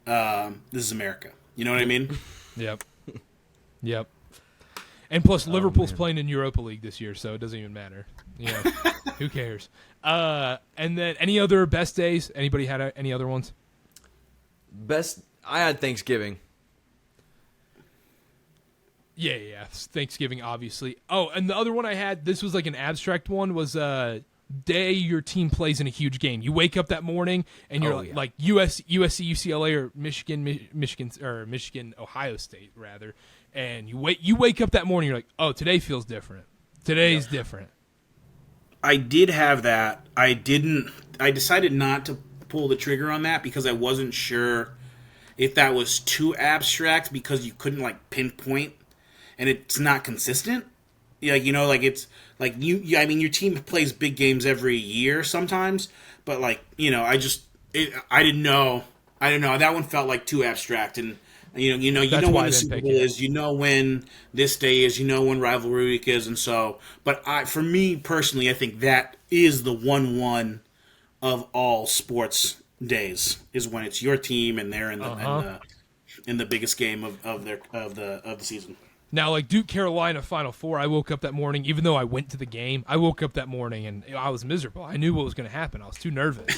this is America. You know what I mean? Yep. And plus, Liverpool's playing in Europa League this year, so it doesn't even matter. Who cares? And then any other best days? Anybody had any other ones? I had Thanksgiving. Yeah. Thanksgiving, obviously. Oh, and the other one I had, this was like an abstract one, was day your team plays in a huge game. You wake up that morning and you're like USC, UCLA, or Michigan, Ohio State rather, and you wake up that morning. You're like, oh, today feels different. Today's different. I did have that. I decided not to pull the trigger on that because I wasn't sure if that was too abstract because you couldn't like pinpoint and it's not consistent. Yeah, it's like I mean, your team plays big games every year sometimes, but like, I didn't know. That one felt like too abstract, and you know when the Super Bowl is, when this day is, when rivalry week is, and so. But for me personally, I think that is the one of all sports days is when it's your team and they're in the biggest game of the season. Now, like Duke Carolina Final Four, I woke up that morning, even though I went to the game, I woke up that morning and I was miserable. I knew what was going to happen. I was too nervous.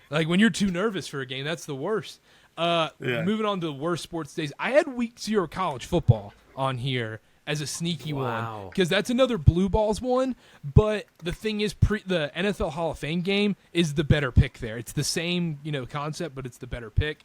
Like when you're too nervous for a game, that's the worst. Moving on to the worst sports days, I had week 0 college football on here as a sneaky one because that's another blue balls one. But the thing is, the NFL Hall of Fame game is the better pick there. It's the same concept, but it's the better pick.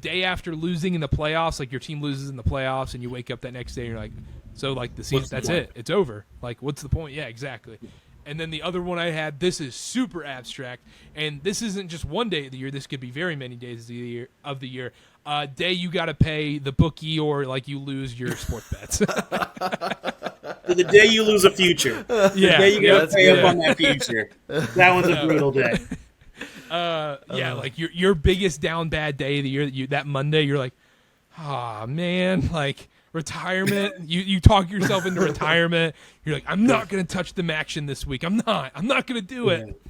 Day after losing in the playoffs, like your team loses in the playoffs, and you wake up that next day and you're like, so like the season, that's it, it's over. Like, what's the point? Yeah, exactly. And then the other one I had, this is super abstract, and this isn't just one day of the year. This could be very many days of the year. Day you got to pay the bookie or like you lose your sports bets. The day you lose a future. Yeah, the day you got to pay up on that future. That one's a brutal day. Like your biggest down bad day of the year, that Monday, you're like, man, like retirement. you talk yourself into retirement. You're like, I'm not gonna touch the action this week. I'm not gonna do it.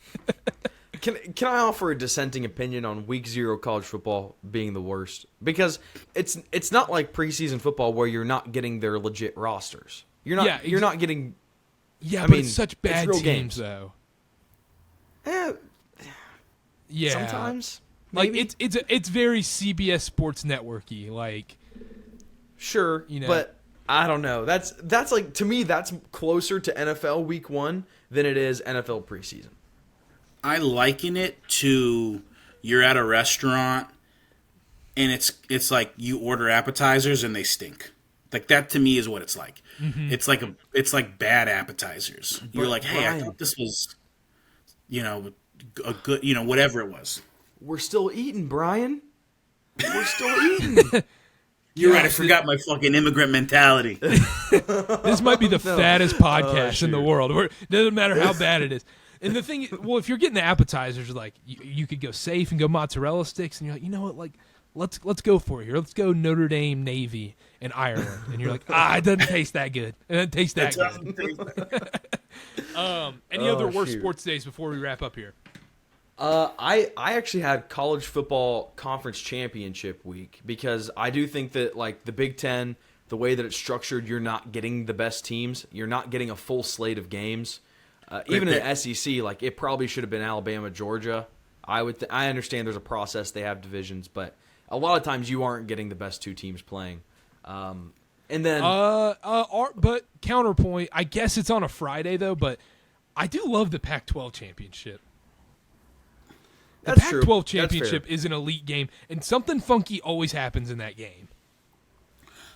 Can I offer a dissenting opinion on week 0 college football being the worst? Because it's not like preseason football where you're not getting their legit rosters. You're not getting. Yeah, but it's such bad teams games though. Yeah, sometimes maybe. Like it's very CBS Sports Networky. Like, sure, but I don't know. That's like, to me, that's closer to NFL Week 1 than it is NFL preseason. I liken it to you're at a restaurant and it's like you order appetizers and they stink. Like that to me is what it's like. Mm-hmm. It's like bad appetizers. You're like, hey, Bryan, I thought this was, a good, whatever it was. We're still eating, Bryan. We're still eating. You're right. I forgot my fucking immigrant mentality. This might be the fattest podcast in the world. It doesn't matter how bad it is. And the thing, well, if you're getting the appetizers, like you could go safe and go mozzarella sticks, and you're like, you know what, like let's go for it here. Let's go Notre Dame, Navy, and Ireland. And you're like, it doesn't taste that good. It doesn't taste that good. Any other worst sports days before we wrap up here? I actually had college football conference championship week because I do think that like the Big Ten, the way that it's structured, you're not getting the best teams. You're not getting a full slate of games. Even in the SEC, like it probably should have been Alabama, Georgia. I understand there's a process, they have divisions, but a lot of times you aren't getting the best two teams playing. And then, but counterpoint, I guess it's on a Friday though. But I do love the Pac-12 championship. The Pac-12 championship is an elite game, and something funky always happens in that game.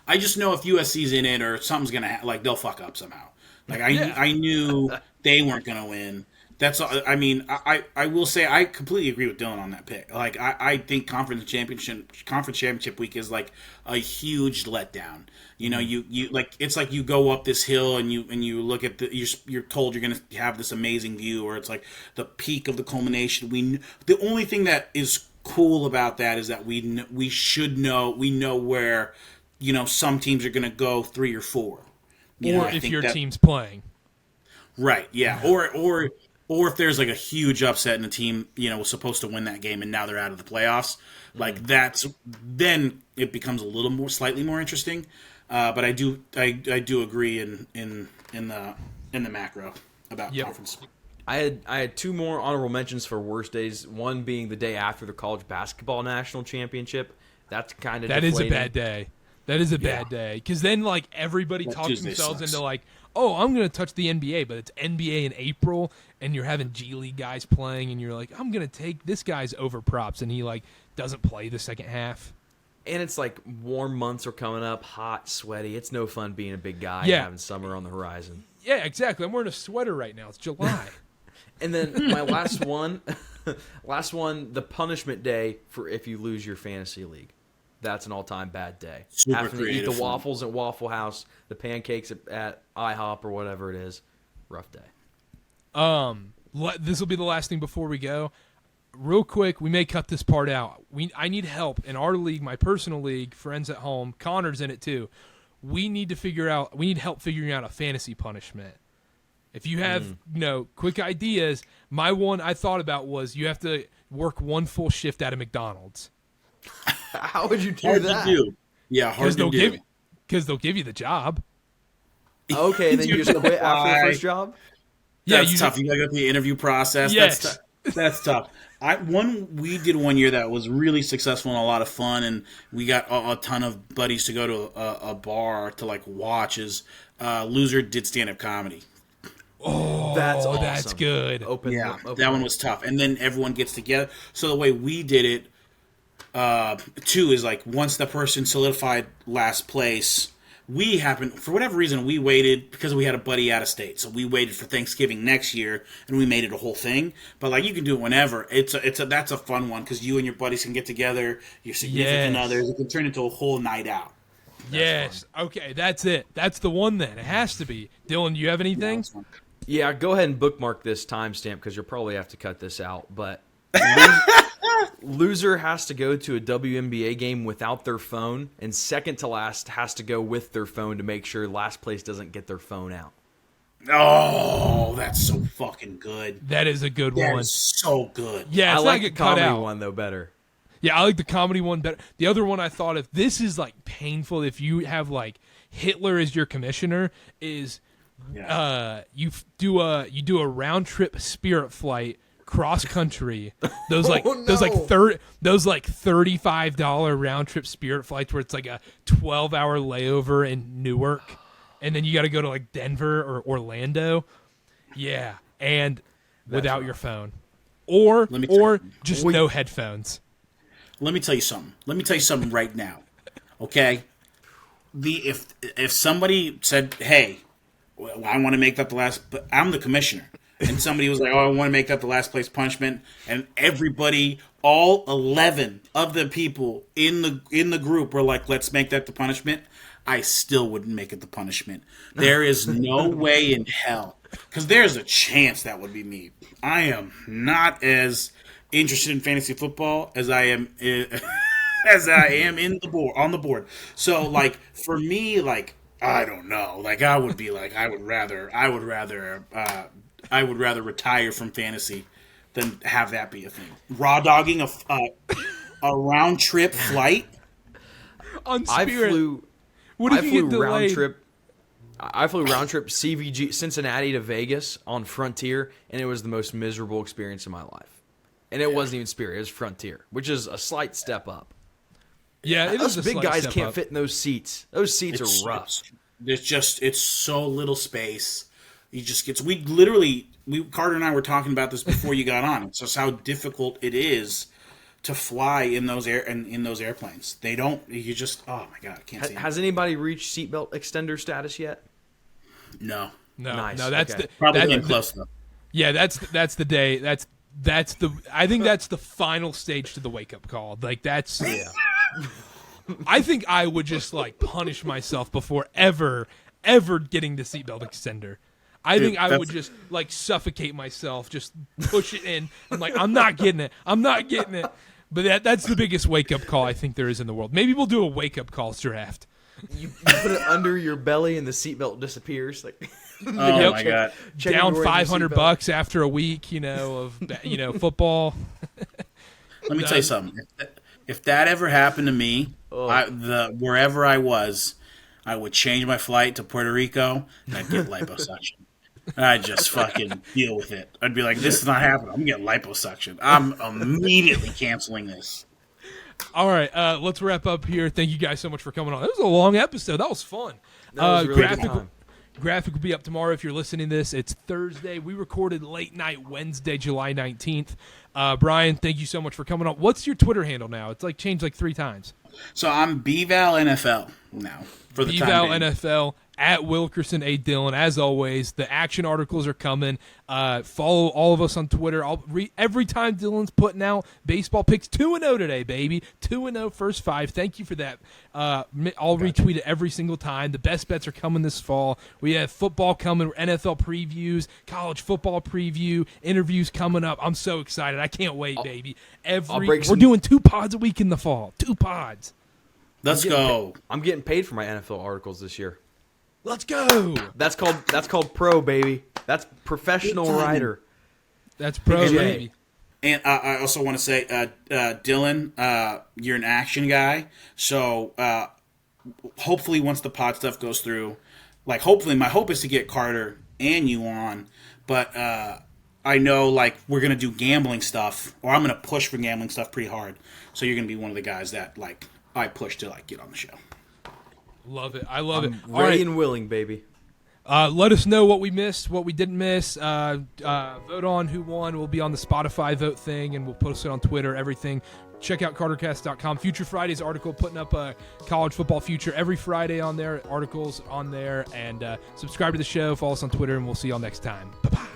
I just know if USC's in it or something's gonna they'll fuck up somehow. Like I knew they weren't gonna win. That's I mean I will say I completely agree with Dylan on that pick. Like I think conference championship week is like a huge letdown. You know, you like it's like you go up this hill and you look at you're told you're gonna have this amazing view, or it's like the peak of the culmination. The only thing that is cool about that is that we know where some teams are gonna go 3 or 4. Or if your team's playing. Right, yeah. Or if there's like a huge upset and the team, was supposed to win that game and now they're out of the playoffs. Like then it becomes a little slightly more interesting. But I do agree in the macro about conference. I had 2 more honorable mentions for worst days. One being the day after the college basketball national championship. That's kind of deflating. Is a bad day. That is a bad day, because then everybody talks themselves into I'm going to touch the NBA, but it's NBA in April, and you're having G League guys playing, and you're like, I'm going to take this guy's over props, and he doesn't play the second half. And it's warm months are coming up, hot, sweaty. It's no fun being a big guy and having summer on the horizon. Yeah, exactly. I'm wearing a sweater right now. It's July. And then my last one, the punishment day for if you lose your fantasy league. That's an all-time bad day. Super Having to eat the creative. waffles at Waffle House, the pancakes at IHOP or whatever it is. Rough day. This will be the last thing before we go. Real quick, we may cut this part out. I need help in our league, my personal league, friends at home. Connor's in it too. We need help figuring out a fantasy punishment. If you have, quick ideas, my one I thought about was you have to work one full shift at a McDonald's. How would you do Hard that? to do. Yeah, hard to do. Because they'll give you the job. Okay, then you just quit after the first job? That's tough. You gotta go through the interview process. Yes. That's tough. We did one year that was really successful and a lot of fun, and we got a ton of buddies to go to a bar to like watch. Loser did stand up comedy. Oh, that's awesome. That's good. That one was tough, and then everyone gets together. So the way we did it, too, is like once the person solidified last place. For whatever reason, we waited because we had a buddy out of state. So we waited for Thanksgiving next year, and we made it a whole thing. But like you can do it whenever. That's a fun one because you and your buddies can get together, your significant others. It can turn into a whole night out. Yes. Okay, that's it. That's the one then. It has to be. Dylan, do you have anything? Yeah, go ahead and bookmark this timestamp because you'll probably have to cut this out. But loser has to go to a WNBA game without their phone, and second to last has to go with their phone to make sure last place doesn't get their phone out. Oh, that's so fucking good. That is a good one. That is so good. Yeah, it's I like not the cut comedy out. one though better. Yeah, I like the comedy one better. The other one I thought of, this is like painful if you have like Hitler as your commissioner, is you do a round trip Spirit flight cross country. Those $35 round trip Spirit flights where it's like a 12-hour layover in Newark, and then you got to go to like Denver or Orlando. Yeah, and without your phone, or just no headphones. Let me tell you something. Right now. Okay? If somebody said, "Hey, I want to make that the last," but I'm the commissioner, and somebody was like, "Oh, I want to make that the last place punishment," and everybody, all 11 of the people in the group were like, "Let's make that the punishment," I still wouldn't make it the punishment. There is no way in hell, because there's a chance that would be me. I am not as interested in fantasy football as I am on the board. So like for me, like I don't know, like I would be like I would rather retire from fantasy than have that be a thing. Raw dogging a round trip flight On Spirit. I flew round trip CVG Cincinnati to Vegas on Frontier, and it was the most miserable experience of my life. And it wasn't even Spirit; it was Frontier, which is a slight step up. Yeah, it is. Those big guys can't fit in those seats. Those seats are rough. It's so little space. Carter and I were talking about this before you got on. It's just how difficult it is to fly in those airplanes. Oh my God, I can't see it. Has anybody reached seatbelt extender status yet? No. Nice. No, that's okay. Probably getting close though. Yeah, that's the day. I think that's the final stage to the wake up call. Like that's. Yeah. I think I would just like punish myself before ever getting the seatbelt extender. I think I would just like suffocate myself, just push it in. I'm like, I'm not getting it. But that's the biggest wake up call I think there is in the world. Maybe we'll do a wake up calls draft. You put it under your belly and the seatbelt disappears. Like, oh my God! Down $500 after a week, of football. Let me tell you something. If that ever happened to me, wherever I was, I would change my flight to Puerto Rico and I'd get liposuction. I'd just fucking deal with it. I'd be like, this is not happening. I'm getting liposuction. I'm immediately canceling this. All right, let's wrap up here. Thank you guys so much for coming on. That was a long episode. That was fun. That was really good time. Graphic will be up tomorrow if you're listening to this. It's Thursday. We recorded late night Wednesday, July 19th. Bryan, thank you so much for coming on. What's your Twitter handle now? It's like changed like 3 times. So I'm BValNFL now for the time being. BValNFL at Wilkerson A. Dillon. As always, the action articles are coming. Follow all of us on Twitter. Every time Dylan's putting out baseball picks, 2-0 today, baby. 2-0 first 5. Thank you for that. I'll retweet it every single time. The best bets are coming this fall. We have football coming, NFL previews, college football preview, interviews coming up. I'm so excited. I can't wait, baby. We're doing 2 pods a week in the fall. 2 pods. Let's go. I'm getting paid for my NFL articles this year. Let's go. That's called pro, baby. That's professional writer. That's pro, baby. And I also want to say, Dylan, you're an action guy. So hopefully once the pod stuff goes through, like hopefully my hope is to get Karter and you on. But I know like we're going to do gambling stuff, or I'm going to push for gambling stuff pretty hard. So you're going to be one of the guys that like I push to like get on the show. Love it. I love it. Ready and willing, baby. Let us know what we missed, what we didn't miss. Vote on who won. We'll be on the Spotify vote thing, and we'll post it on Twitter, everything. Check out CarterCast.com. Future Friday's article, putting up a college football future every Friday on there, articles on there. And subscribe to the show, follow us on Twitter, and we'll see y'all next time. Bye-bye.